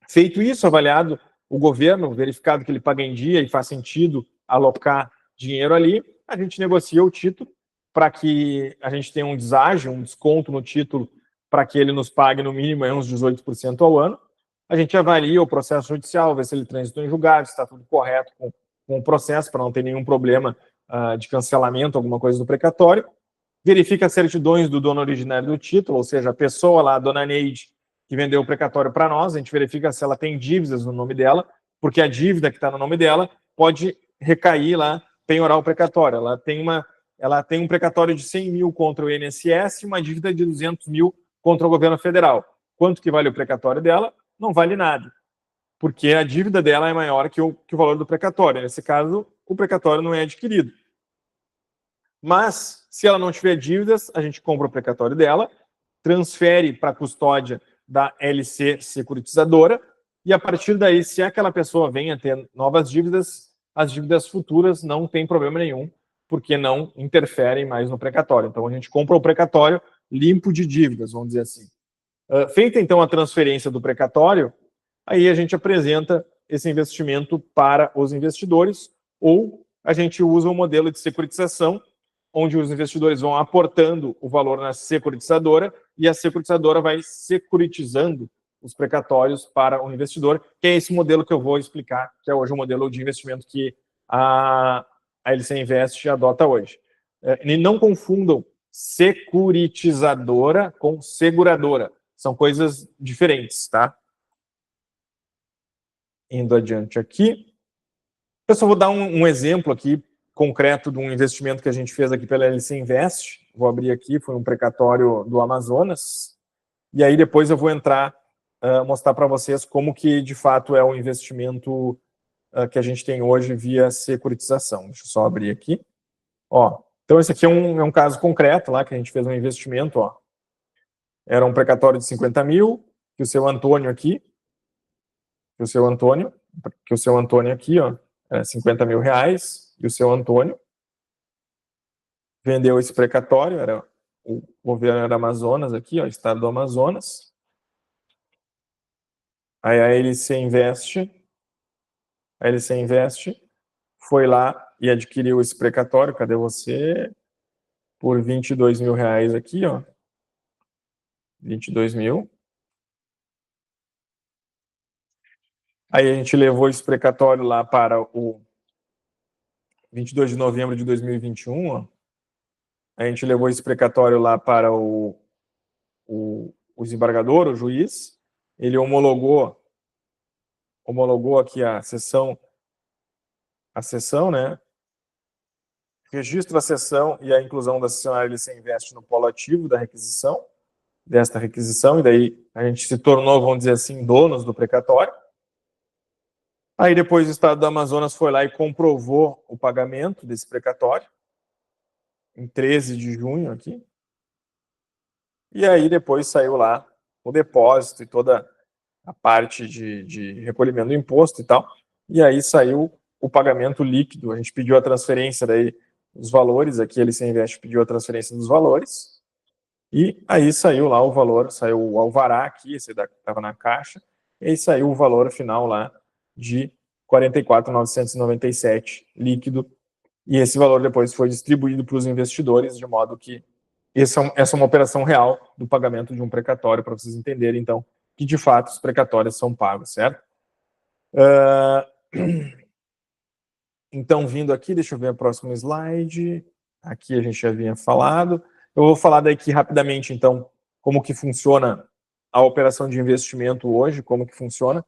Feito isso, avaliado o governo, verificado que ele paga em dia e faz sentido alocar dinheiro ali, a gente negocia o título para que a gente tenha um deságio, um desconto no título, para que ele nos pague no mínimo uns 18% ao ano. A gente avalia o processo judicial, vê se ele transitou em julgado, se está tudo correto com o processo, para não ter nenhum problema de cancelamento, alguma coisa do precatório. Verifica as certidões do dono originário do título, ou seja, a pessoa lá, a dona Neide, que vendeu o precatório para nós, a gente verifica se ela tem dívidas no nome dela, porque a dívida que está no nome dela pode recair lá, penhorar o precatório. Ela tem um precatório de 100 mil contra o INSS e uma dívida de 200 mil contra o governo federal. Quanto que vale o precatório dela? Não vale nada, porque a dívida dela é maior que o valor do precatório. Nesse caso, o precatório não é adquirido. Mas, se ela não tiver dívidas, a gente compra o precatório dela, transfere para a custódia da LC securitizadora, e a partir daí, se aquela pessoa venha a ter novas dívidas, as dívidas futuras não tem problema nenhum, porque não interferem mais no precatório. Então, a gente compra o precatório limpo de dívidas, vamos dizer assim. Feita, então, a transferência do precatório, aí a gente apresenta esse investimento para os investidores, ou a gente usa o modelo de securitização, onde os investidores vão aportando o valor na securitizadora e a securitizadora vai securitizando os precatórios para o investidor, que é esse modelo que eu vou explicar, que é hoje o modelo de investimento que a LC Invest adota hoje. E não confundam securitizadora com seguradora. São coisas diferentes, tá? Indo adiante aqui. Eu só vou dar um exemplo aqui concreto de um investimento que a gente fez aqui pela LC Invest. Vou abrir aqui, foi um precatório do Amazonas. E aí depois eu vou entrar, mostrar para vocês como que de fato é o investimento que a gente tem hoje via securitização. Deixa eu só abrir aqui. Ó, então esse aqui é um caso concreto lá que a gente fez um investimento. Ó. Era um precatório de 50 mil, que o seu Antônio aqui, que o seu Antônio aqui, ó, 50 mil reais, e o seu Antônio vendeu esse precatório, era o governo do Amazonas aqui, ó, estado do Amazonas. Aí a LC Invest foi lá e adquiriu esse precatório, cadê você? Por 22 mil reais aqui, ó. 22 mil. Aí a gente levou esse precatório lá para o 22 de novembro de 2021, ó. A gente levou esse precatório lá para o desembargador, o juiz. Ele homologou aqui a sessão, né? Registra a sessão e a inclusão da cessionária LC Invest no polo ativo desta requisição, e daí a gente se tornou, vamos dizer assim, donos do precatório. Aí depois o Estado do Amazonas foi lá e comprovou o pagamento desse precatório, em 13 de junho aqui. E aí depois saiu lá o depósito e toda a parte de recolhimento do imposto e tal. E aí saiu o pagamento líquido. A gente pediu a transferência daí dos valores, aqui a LC Invest pediu a transferência dos valores. E aí saiu lá o valor, saiu o alvará aqui, esse daqui estava na caixa, e aí saiu o valor final lá de 44.997 líquido, e esse valor depois foi distribuído para os investidores, de modo que essa é uma operação real do pagamento de um precatório, para vocês entenderem, então, que de fato os precatórios são pagos, certo? Então, vindo aqui, deixa eu ver o próximo slide. Aqui a gente já havia falado. Eu vou falar daqui rapidamente, então, como que funciona a operação de investimento hoje, como que funciona.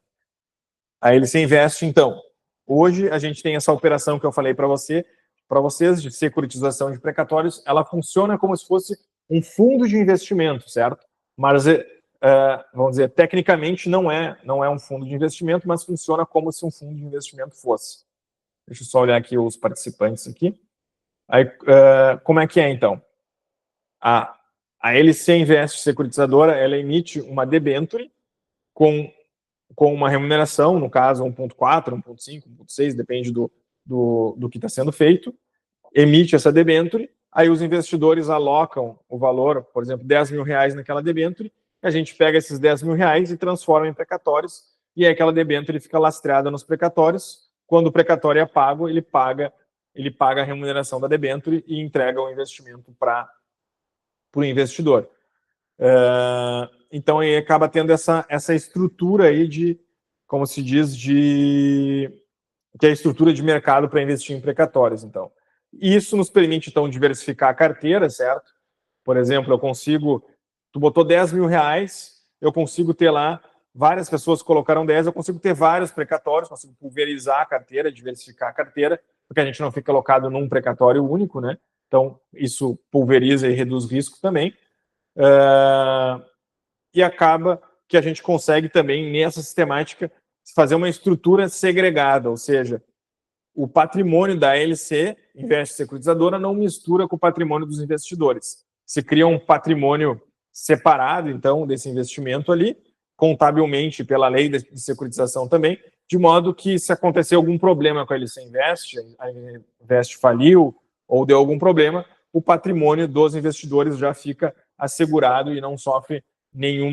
A LC Invest, então, hoje a gente tem essa operação que eu falei para vocês, de securitização de precatórios, ela funciona como se fosse um fundo de investimento, certo? Mas vamos dizer, tecnicamente não é um fundo de investimento, mas funciona como se um fundo de investimento fosse. Deixa eu só olhar aqui os participantes aqui. Aí, como é que é, então? A LC Invest Securitizadora, ela emite uma debenture com uma remuneração, no caso 1,4, 1,5, 1,6, depende do que está sendo feito, emite essa debenture, aí os investidores alocam o valor, por exemplo, R$10 mil naquela debenture, a gente pega esses R$10 mil e transforma em precatórios, e aí aquela debenture fica lastreada nos precatórios. Quando o precatório é pago, ele paga a remuneração da debenture e entrega o investimento para o investidor. Então, aí acaba tendo essa estrutura aí de, como se diz, que é a estrutura de mercado para investir em precatórios, então. Isso nos permite, então, diversificar a carteira, certo? Por exemplo, tu botou R$10 mil, eu consigo ter lá, várias pessoas colocaram 10, eu consigo ter vários precatórios, consigo pulverizar a carteira, diversificar a carteira, porque a gente não fica alocado num precatório único, né? Então, isso pulveriza e reduz risco também. E acaba que a gente consegue também, nessa sistemática, fazer uma estrutura segregada, ou seja, o patrimônio da LC, Invest Securitizadora, não mistura com o patrimônio dos investidores. Se cria um patrimônio separado, então, desse investimento ali, contabilmente pela lei de securitização também, de modo que, se acontecer algum problema com a LC Invest, a Invest faliu ou deu algum problema, o patrimônio dos investidores já fica assegurado e não sofre nenhum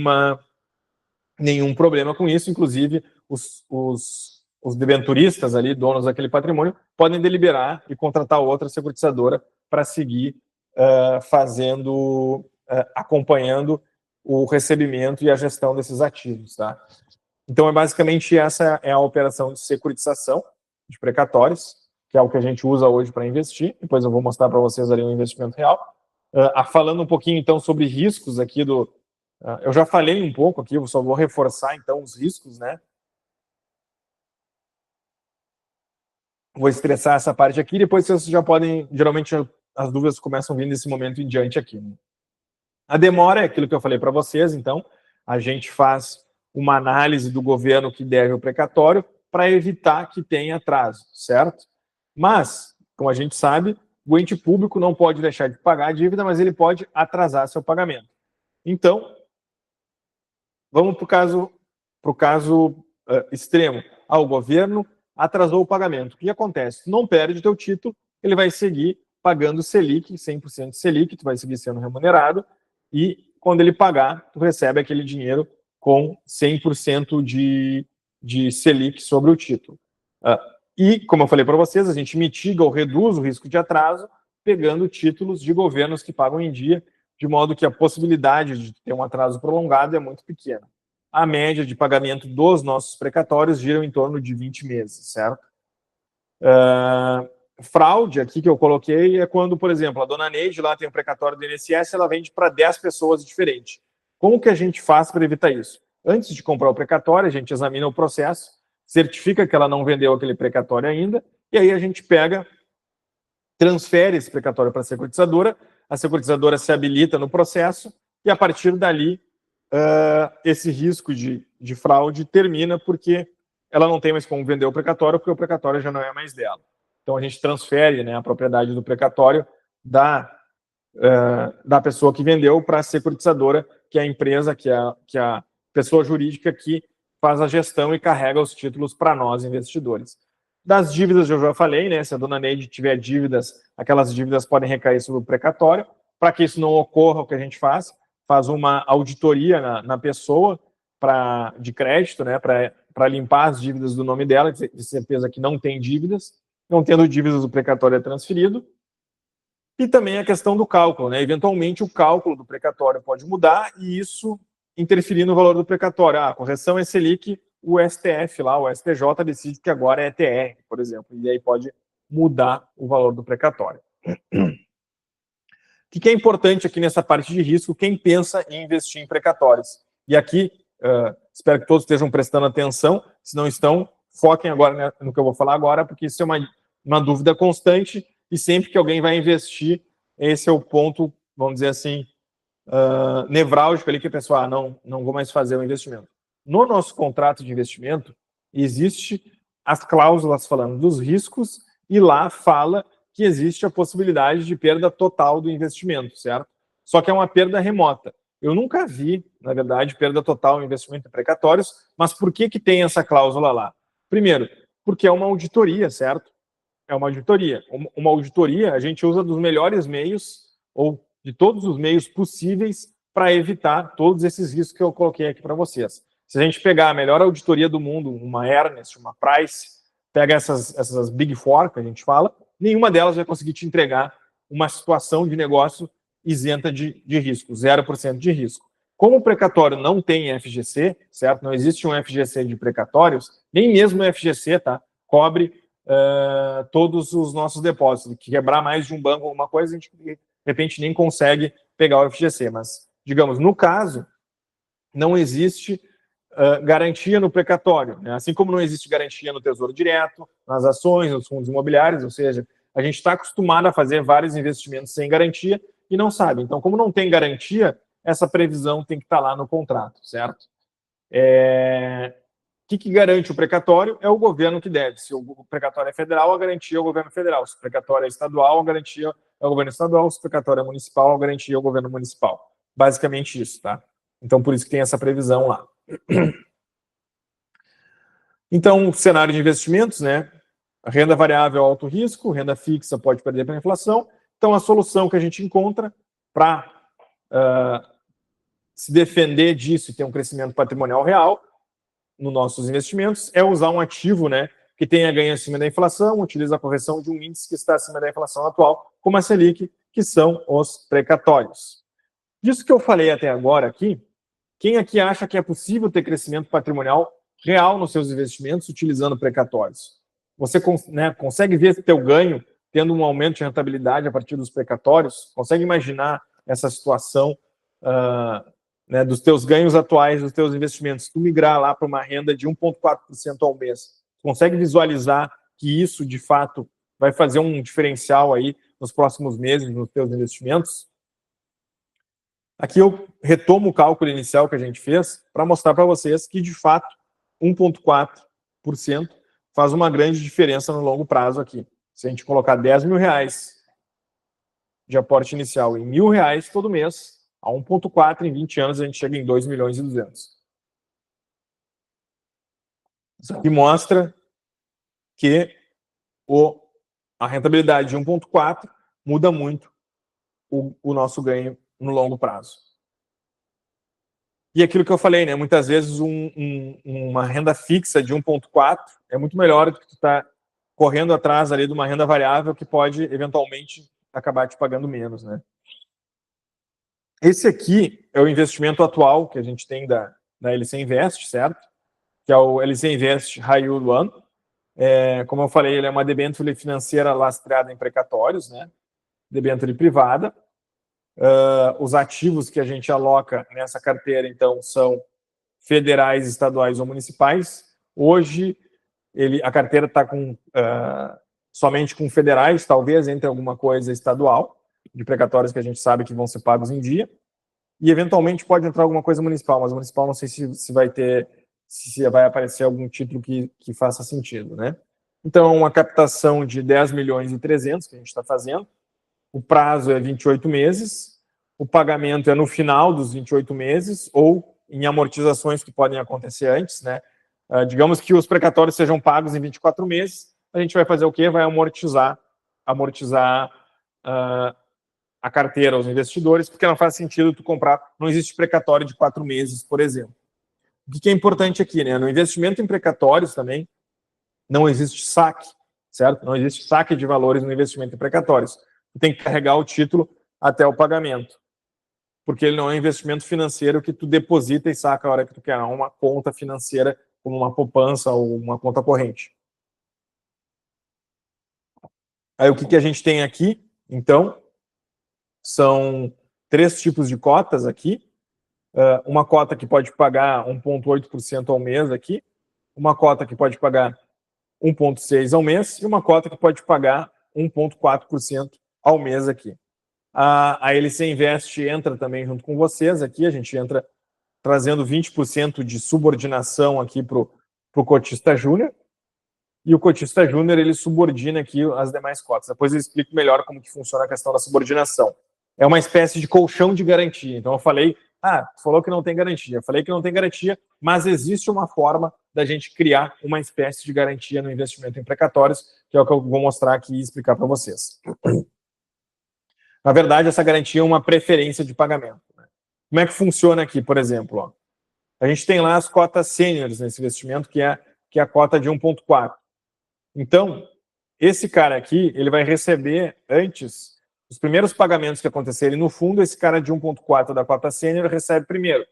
problema com isso. Inclusive, os debenturistas ali, donos daquele patrimônio, podem deliberar e contratar outra securitizadora para seguir acompanhando o recebimento e a gestão desses ativos, tá? Então, basicamente, essa é a operação de securitização de precatórios, que é o que a gente usa hoje para investir. Depois eu vou mostrar para vocês ali um investimento real. Falando um pouquinho, então, sobre riscos aqui eu já falei um pouco aqui, eu só vou reforçar, então, os riscos, né? Vou estressar essa parte aqui, depois vocês já podem... Geralmente, as dúvidas começam vindo desse momento em diante aqui, né? A demora é aquilo que eu falei para vocês, então, a gente faz uma análise do governo que deve o precatório para evitar que tenha atraso, certo? Mas, como a gente sabe, o ente público não pode deixar de pagar a dívida, mas ele pode atrasar seu pagamento. Então, vamos para o caso extremo. O governo atrasou o pagamento. O que acontece? Tu não perde o teu título, ele vai seguir pagando Selic, 100% Selic, tu vai seguir sendo remunerado, e quando ele pagar, tu recebe aquele dinheiro com 100% de Selic sobre o título. E, como eu falei para vocês, a gente mitiga ou reduz o risco de atraso pegando títulos de governos que pagam em dia, de modo que a possibilidade de ter um atraso prolongado é muito pequena. A média de pagamento dos nossos precatórios gira em torno de 20 meses, certo? Fraude, aqui que eu coloquei, é quando, por exemplo, a dona Neide lá tem um precatório do INSS, ela vende para 10 pessoas diferentes. Como que a gente faz para evitar isso? Antes de comprar o precatório, a gente examina o processo, certifica que ela não vendeu aquele precatório ainda, e aí a gente transfere esse precatório para a securitizadora se habilita no processo, e a partir dali, esse risco de fraude termina, porque ela não tem mais como vender o precatório, porque o precatório já não é mais dela. Então, a gente transfere, né, a propriedade do precatório da pessoa que vendeu para a securitizadora, que é a empresa, que é a pessoa jurídica que faz a gestão e carrega os títulos para nós, investidores. Das dívidas, eu já falei, né? Se a dona Neide tiver dívidas, aquelas dívidas podem recair sobre o precatório. Para que isso não ocorra, o que a gente faz uma auditoria na pessoa de crédito, né? Para limpar as dívidas do nome dela, de certeza que não tem dívidas. Não tendo dívidas, o precatório é transferido. E também a questão do cálculo, né? Eventualmente, o cálculo do precatório pode mudar e isso interferir no valor do precatório. A correção é Selic, o STF lá, o STJ, decide que agora é TR, por exemplo, e aí pode mudar o valor do precatório. O que é importante aqui nessa parte de risco, quem pensa em investir em precatórios? E aqui, espero que todos estejam prestando atenção, se não estão, foquem agora no que eu vou falar agora, porque isso é uma dúvida constante, e sempre que alguém vai investir, esse é o ponto, vamos dizer assim, nevrálgico ali que a pessoa, não vou mais fazer o investimento. No nosso contrato de investimento, existe as cláusulas falando dos riscos e lá fala que existe a possibilidade de perda total do investimento, certo? Só que é uma perda remota. Eu nunca vi, na verdade, perda total em investimento em precatórios, mas por que tem essa cláusula lá? Primeiro, porque é uma auditoria, certo? É uma auditoria. Uma auditoria, a gente usa dos melhores meios, ou de todos os meios possíveis, para evitar todos esses riscos que eu coloquei aqui para vocês. Se a gente pegar a melhor auditoria do mundo, uma Ernst, uma Price, pega essas Big Four que a gente fala, nenhuma delas vai conseguir te entregar uma situação de negócio isenta de risco, 0% de risco. Como o precatório não tem FGC, certo? Não existe um FGC de precatórios, nem mesmo o FGC, tá? Cobre todos os nossos depósitos. Que quebrar mais de um banco alguma coisa, a gente, de repente, nem consegue pegar o FGC. Mas, digamos, no caso, não existe garantia no precatório, né? Assim como não existe garantia no Tesouro Direto, nas ações, nos fundos imobiliários, ou seja, a gente está acostumado a fazer vários investimentos sem garantia e não sabe. Então, como não tem garantia, essa previsão tem que estar lá no contrato, certo? O que garante o precatório? É o governo que deve. Se o precatório é federal, a garantia é o governo federal. Se o precatório é estadual, a garantia é o governo estadual. Se o precatório é municipal, a garantia é o governo municipal. Basicamente isso, tá? Então, por isso que tem essa previsão lá. Então, cenário de investimentos, né? A renda variável é alto risco, renda fixa pode perder para a inflação. Então, a solução que a gente encontra para se defender disso e ter um crescimento patrimonial real nos nossos investimentos é usar um ativo, né, que tenha ganho acima da inflação, utiliza a correção de um índice que está acima da inflação atual, como a Selic, que são os precatórios. Disso que eu falei até agora aqui, quem aqui acha que é possível ter crescimento patrimonial real nos seus investimentos utilizando precatórios? Você consegue ver teu ganho tendo um aumento de rentabilidade a partir dos precatórios? Consegue imaginar essa situação dos teus ganhos atuais, dos teus investimentos, tu migrar lá para uma renda de 1,4% ao mês? Consegue visualizar que isso, de fato, vai fazer um diferencial aí nos próximos meses nos teus investimentos? Aqui eu retomo o cálculo inicial que a gente fez para mostrar para vocês que, de fato, 1,4% faz uma grande diferença no longo prazo aqui. Se a gente colocar 10 mil reais de aporte inicial em R$1.000 todo mês, a 1,4 em 20 anos a gente chega em 2 milhões e 200. Isso aqui mostra que a rentabilidade de 1,4 muda muito o nosso ganho no longo prazo. E aquilo que eu falei, né? Muitas vezes uma renda fixa de 1,4 é muito melhor do que tu estar correndo atrás ali de uma renda variável que pode, eventualmente, acabar te pagando menos, né? Esse aqui é o investimento atual que a gente tem da LC Invest, certo? Que é o LC Invest High Yield One. Como eu falei, ele é uma debênture financeira lastreada em precatórios, né? Debênture privada. Os ativos que a gente aloca nessa carteira, então, são federais, estaduais ou municipais. Hoje, a carteira está somente com federais, talvez entre alguma coisa estadual, de precatórios que a gente sabe que vão ser pagos em dia, e eventualmente pode entrar alguma coisa municipal, mas municipal não sei se vai ter, se vai aparecer algum título que faça sentido, né? Então, uma captação de 10 milhões e 300 que a gente está fazendo, o prazo é 28 meses, o pagamento é no final dos 28 meses ou em amortizações que podem acontecer antes, né? Digamos que os precatórios sejam pagos em 24 meses, a gente vai fazer o quê? Vai amortizar a carteira aos investidores, porque não faz sentido tu comprar, não existe precatório de 4 meses, por exemplo. O que é importante aqui, né? No investimento em precatórios também, não existe saque, certo? Não existe saque de valores no investimento em precatórios. Tu tem que carregar o título até o pagamento, porque ele não é um investimento financeiro que tu deposita e saca a hora que tu quer, não é uma conta financeira como uma poupança ou uma conta corrente. Aí o que a gente tem aqui, então, são 3 tipos de cotas aqui. Uma cota que pode pagar 1,8% ao mês aqui, uma cota que pode pagar 1,6% ao mês e uma cota que pode pagar 1,4% ao mês aqui. A LC Invest entra também junto com vocês aqui, a gente entra trazendo 20% de subordinação aqui para o cotista júnior, e o cotista júnior ele subordina aqui as demais cotas. Depois eu explico melhor como que funciona a questão da subordinação. É uma espécie de colchão de garantia. Então eu falei, falou que não tem garantia. Eu falei que não tem garantia, mas existe uma forma da gente criar uma espécie de garantia no investimento em precatórios, que é o que eu vou mostrar aqui e explicar para vocês. Na verdade, essa garantia é uma preferência de pagamento. Né? Como é que funciona aqui, por exemplo? Ó? A gente tem lá as cotas sêniores nesse investimento, que é a cota de 1,4. Então, esse cara aqui, ele vai receber antes, os primeiros pagamentos que acontecerem no fundo, esse cara de 1,4 da cota sênior recebe primeiro.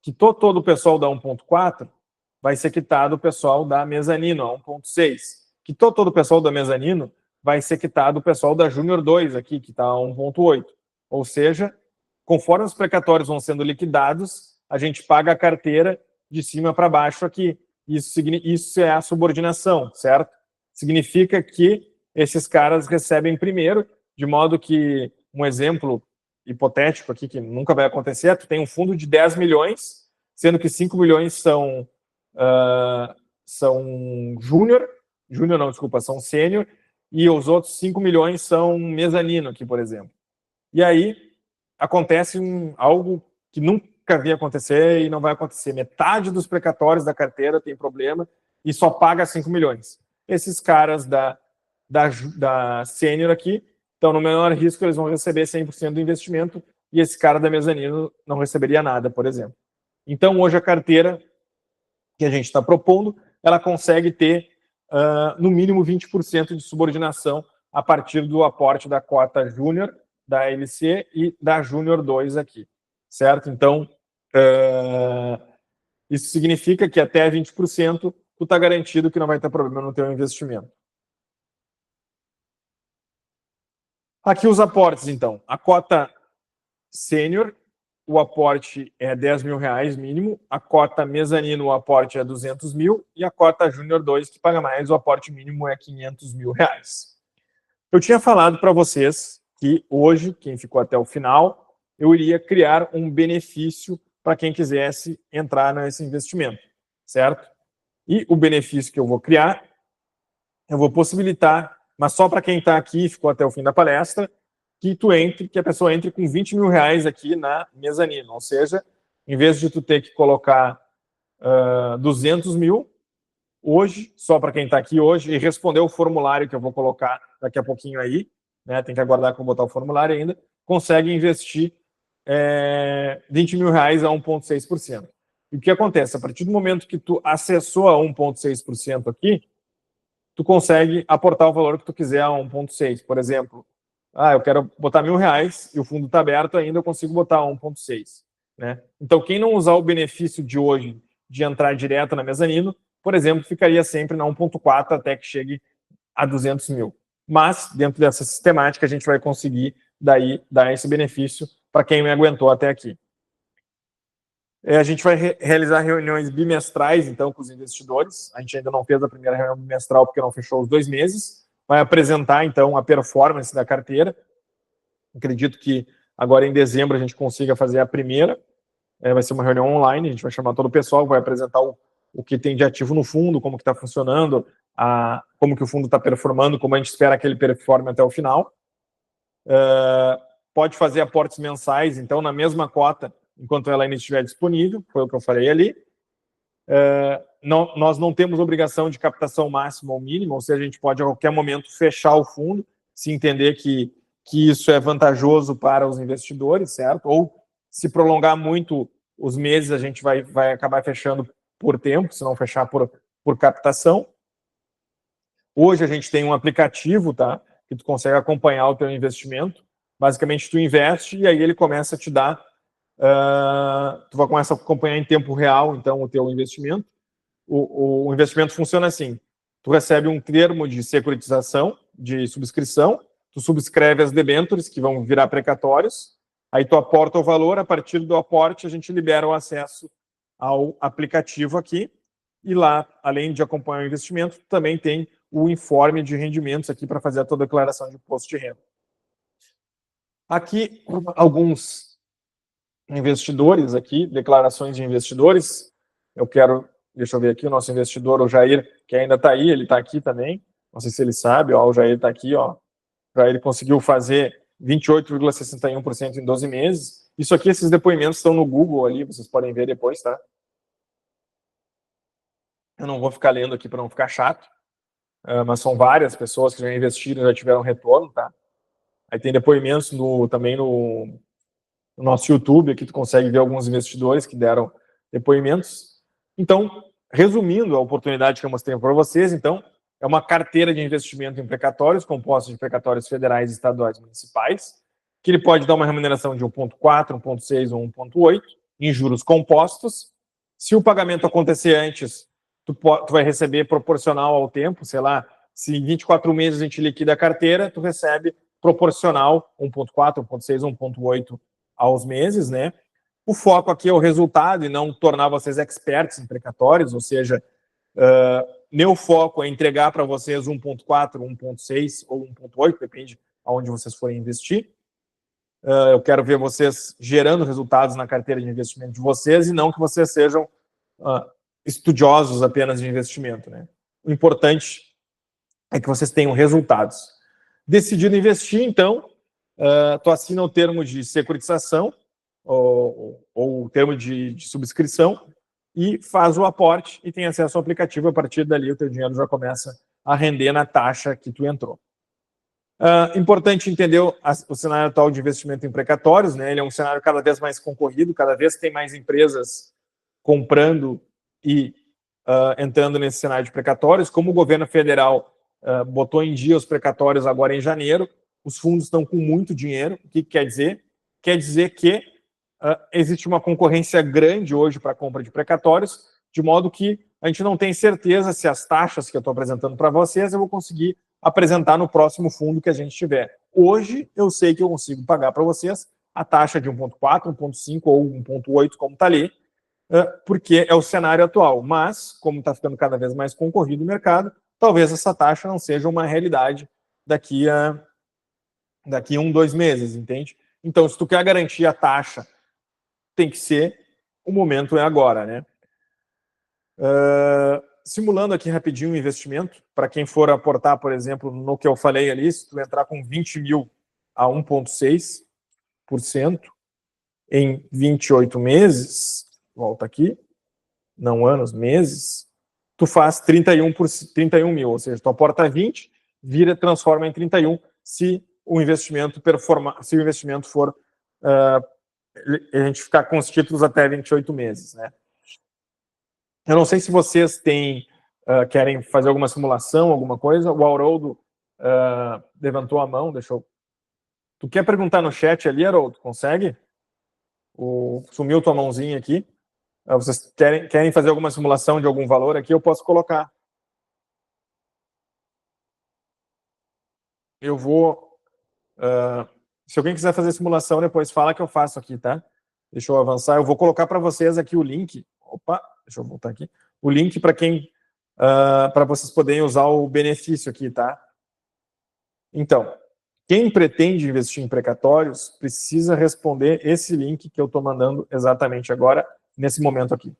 Quitou todo o pessoal da 1,4, vai ser quitado o pessoal da mezanino, a 1,6. Quitou todo o pessoal da mezanino, vai ser quitado o pessoal da Júnior 2 aqui, que está a 1,8. Ou seja, conforme os precatórios vão sendo liquidados, a gente paga a carteira de cima para baixo aqui. Isso é a subordinação, certo? Significa que esses caras recebem primeiro, de modo que, um exemplo hipotético aqui, que nunca vai acontecer, tu tem um fundo de 10 milhões, sendo que 5 milhões são são sênior, e os outros 5 milhões são mezanino aqui, por exemplo. E aí, acontece algo que nunca havia acontecer e não vai acontecer. Metade dos precatórios da carteira tem problema e só paga 5 milhões. Esses caras da sênior aqui estão no menor risco, eles vão receber 100% do investimento e esse cara da mezanino não receberia nada, por exemplo. Então, hoje a carteira que a gente está propondo, ela consegue ter no mínimo 20% de subordinação a partir do aporte da cota júnior, da LC e da Júnior 2 aqui, certo? Então, isso significa que até 20% tu está garantido que não vai ter problema no teu investimento. Aqui os aportes, então. A cota sênior, o aporte é R$10 mil mínimo, a cota mezanino, o aporte é 200 mil, e a cota Júnior 2, que paga mais, o aporte mínimo é R$500 mil. Eu tinha falado para vocês que hoje, quem ficou até o final, eu iria criar um benefício para quem quisesse entrar nesse investimento, certo? E o benefício que eu vou criar, eu vou possibilitar, mas só para quem está aqui e ficou até o fim da palestra, que a pessoa entre com R$20 mil aqui na mezanino. Ou seja, em vez de tu ter que colocar 200 mil, hoje, só para quem está aqui hoje, e responder o formulário que eu vou colocar daqui a pouquinho aí, né, tem que aguardar que eu vou botar o formulário ainda, consegue investir R$20 mil a 1,6%. E o que acontece? A partir do momento que tu acessou a 1,6% aqui, tu consegue aportar o valor que tu quiser a 1,6%. Por exemplo, eu quero botar R$1.000 e o fundo está aberto ainda, eu consigo botar 1,6. Né? Então, quem não usar o benefício de hoje de entrar direto na mezanino, por exemplo, ficaria sempre na 1,4 até que chegue a 200 mil. Mas, dentro dessa sistemática, a gente vai conseguir daí dar esse benefício para quem me aguentou até aqui. A gente vai realizar reuniões bimestrais, então, com os investidores. A gente ainda não fez a primeira reunião bimestral porque não fechou os 2 meses. Vai apresentar, então, a performance da carteira. Acredito que agora em dezembro a gente consiga fazer a primeira. Vai ser uma reunião online, a gente vai chamar todo o pessoal, vai apresentar o que tem de ativo no fundo, como que está funcionando, como que o fundo está performando, como a gente espera que ele performe até o final. Pode fazer aportes mensais, então, na mesma cota, enquanto ela ainda estiver disponível, foi o que eu falei ali. Nós não temos obrigação de captação máxima ou mínima, ou seja, a gente pode a qualquer momento fechar o fundo, se entender que isso é vantajoso para os investidores, certo? Ou se prolongar muito os meses, a gente vai acabar fechando por tempo, se não fechar por captação. Hoje a gente tem um aplicativo, tá? Que tu consegue acompanhar o teu investimento. Basicamente, tu investe e aí ele começa a te dar... tu vai começar a acompanhar em tempo real, então, o teu investimento. O investimento funciona assim. Tu recebe um termo de securitização, de subscrição, tu subscreve as debêntures, que vão virar precatórios, aí tu aporta o valor, a partir do aporte a gente libera o acesso ao aplicativo aqui, e lá, além de acompanhar o investimento, também tem o informe de rendimentos aqui para fazer a tua declaração de imposto de renda. Aqui, alguns investidores aqui, declarações de investidores. Deixa eu ver aqui, o nosso investidor, o Jair, que ainda está aí, ele está aqui também. Não sei se ele sabe, ó, o Jair está aqui, ó. O Jair conseguiu fazer 28,61% em 12 meses. Isso aqui, esses depoimentos estão no Google ali, vocês podem ver depois, tá? Eu não vou ficar lendo aqui para não ficar chato, mas são várias pessoas que já investiram, já tiveram retorno, tá? Aí tem depoimentos também no nosso YouTube, aqui tu consegue ver alguns investidores que deram depoimentos. Então, resumindo a oportunidade que eu mostrei para vocês, então, é uma carteira de investimento em precatórios, composta de precatórios federais, estaduais e municipais, que ele pode dar uma remuneração de 1,4, 1,6 ou 1,8 em juros compostos. Se o pagamento acontecer antes, tu vai receber proporcional ao tempo, sei lá, se em 24 meses a gente liquida a carteira, tu recebe proporcional 1,4, 1,6, 1,8 aos meses, né? O foco aqui é o resultado e não tornar vocês experts em precatórios, ou seja, meu foco é entregar para vocês 1,4, 1,6 ou 1,8, depende aonde vocês forem investir. Eu quero ver vocês gerando resultados na carteira de investimento de vocês e não que vocês sejam estudiosos apenas de investimento, né? O importante é que vocês tenham resultados. Decidido investir, então, tu assina o termo de securitização ou o termo de subscrição e faz o aporte e tem acesso ao aplicativo. A partir dali, o teu dinheiro já começa a render na taxa que tu entrou. Importante entender o cenário atual de investimento em precatórios, né? Ele é um cenário cada vez mais concorrido, cada vez tem mais empresas comprando e entrando nesse cenário de precatórios. Como o governo federal botou em dia os precatórios agora em janeiro, os fundos estão com muito dinheiro. O que quer dizer? Quer dizer que existe uma concorrência grande hoje para a compra de precatórios, de modo que a gente não tem certeza se as taxas que eu estou apresentando para vocês eu vou conseguir apresentar no próximo fundo que a gente tiver. Hoje, eu sei que eu consigo pagar para vocês a taxa de 1,4, 1,5 ou 1,8, como está ali, porque é o cenário atual. Mas, como está ficando cada vez mais concorrido o mercado, talvez essa taxa não seja uma realidade daqui a 1, 2 meses, entende? Então, se tu quer garantir a taxa, tem que ser, o momento é agora, né? Simulando aqui rapidinho o investimento, para quem for aportar, por exemplo, no que eu falei ali, se tu entrar com 20 mil a 1,6% em 28 meses, volta aqui, não anos, meses, tu faz 31 mil, ou seja, tu aporta 20, transforma em 31 se o investimento for a gente ficar com os títulos até 28 meses, né? Eu não sei se vocês querem fazer alguma simulação, alguma coisa. O Haroldo levantou a mão, Tu quer perguntar no chat ali, Haroldo? Consegue? Sumiu tua mãozinha aqui. Vocês querem fazer alguma simulação de algum valor aqui? Eu posso colocar. Eu vou... se alguém quiser fazer simulação, depois fala que eu faço aqui, tá? Deixa eu avançar. Eu vou colocar para vocês aqui o link. Opa, deixa eu voltar aqui. O link para vocês poderem usar o benefício aqui, tá? Então, quem pretende investir em precatórios precisa responder esse link que eu estou mandando exatamente agora, nesse momento aqui.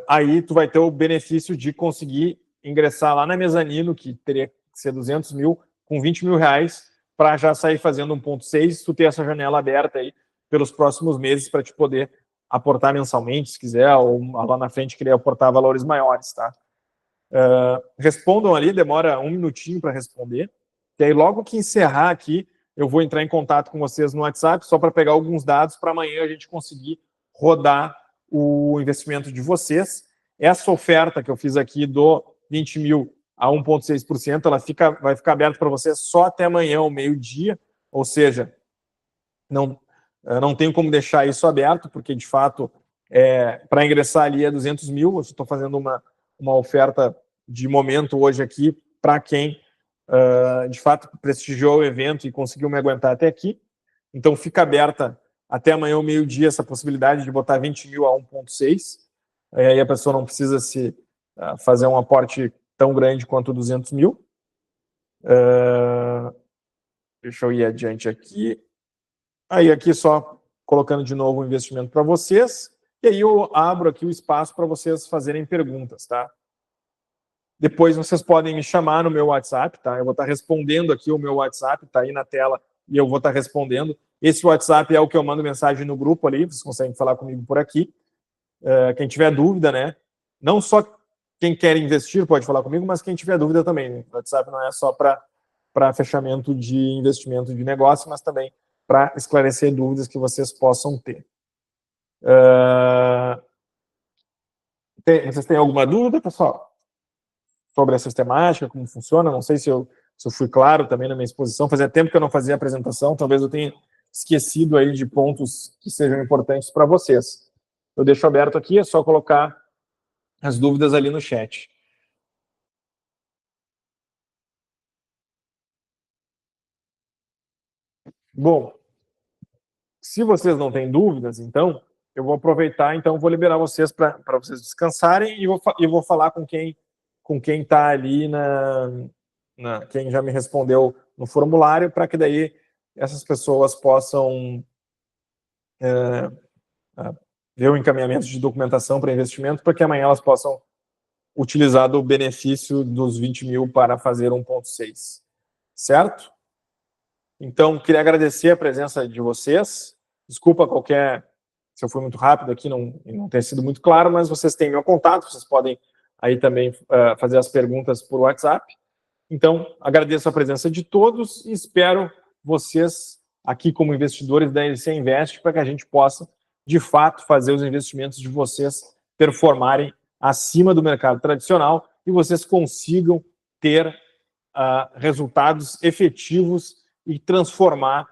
Aí tu vai ter o benefício de conseguir ingressar lá na mezanino, que teria que ser 200 mil, com 20 mil reais, para já sair fazendo 1,6, tu ter essa janela aberta aí pelos próximos meses para te poder aportar mensalmente, se quiser, ou lá na frente querer aportar valores maiores, tá? Respondam ali, demora 1 minutinho para responder. E aí, logo que encerrar aqui, eu vou entrar em contato com vocês no WhatsApp, só para pegar alguns dados para amanhã a gente conseguir rodar o investimento de vocês. Essa oferta que eu fiz aqui do 20 mil a 1,6%, ela vai ficar aberta para vocês só até amanhã, ao meio-dia, ou seja, não tenho como deixar isso aberto, porque, de fato, para ingressar ali é 200 mil, eu estou fazendo uma oferta de momento hoje aqui para quem, de fato, prestigiou o evento e conseguiu me aguentar até aqui. Então, fica aberta até amanhã, ao meio-dia, essa possibilidade de botar 20 mil a 1,6. Aí a pessoa não precisa fazer um aporte tão grande quanto 200 mil. Deixa eu ir adiante aqui. Aí aqui só colocando de novo o investimento para vocês, e aí eu abro aqui o espaço para vocês fazerem perguntas, tá? Depois vocês podem me chamar no meu WhatsApp, tá? Eu vou estar respondendo aqui o meu WhatsApp, tá aí na tela, e eu vou estar respondendo. Esse WhatsApp é o que eu mando mensagem no grupo ali, vocês conseguem falar comigo por aqui. Quem tiver dúvida, né? Não só quem quer investir pode falar comigo, mas quem tiver dúvida também. Né? O WhatsApp não é só para fechamento de investimento de negócio, mas também para esclarecer dúvidas que vocês possam ter. Vocês têm alguma dúvida, pessoal? Sobre a sistemática, como funciona? Não sei se eu fui claro também na minha exposição. Fazia tempo que eu não fazia apresentação, talvez eu tenha esquecido aí de pontos que sejam importantes para vocês. Eu deixo aberto aqui, é só colocar as dúvidas ali no chat. Bom, se vocês não têm dúvidas, então, eu vou aproveitar, então, vou liberar vocês para vocês descansarem e vou falar com quem está ali quem já me respondeu no formulário, para que daí essas pessoas possam ver o encaminhamento de documentação para investimento, para que amanhã elas possam utilizar do benefício dos 20 mil para fazer 1,6. Certo? Então, queria agradecer a presença de vocês. Desculpa se eu fui muito rápido aqui, não ter sido muito claro, mas vocês têm meu contato, vocês podem aí também fazer as perguntas por WhatsApp. Então, agradeço a presença de todos e espero vocês aqui como investidores da LC Invest para que a gente possa, de fato, fazer os investimentos de vocês performarem acima do mercado tradicional e vocês consigam ter resultados efetivos e transformar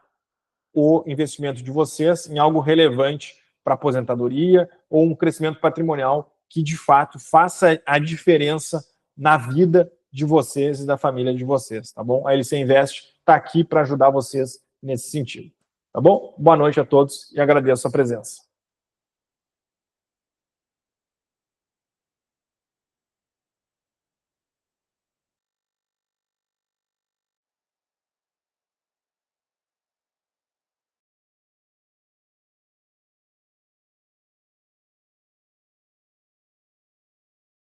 o investimento de vocês em algo relevante para a aposentadoria ou um crescimento patrimonial que, de fato, faça a diferença na vida de vocês e da família de vocês, tá bom? A LC Invest está aqui para ajudar vocês nesse sentido, tá bom? Boa noite a todos e agradeço a presença.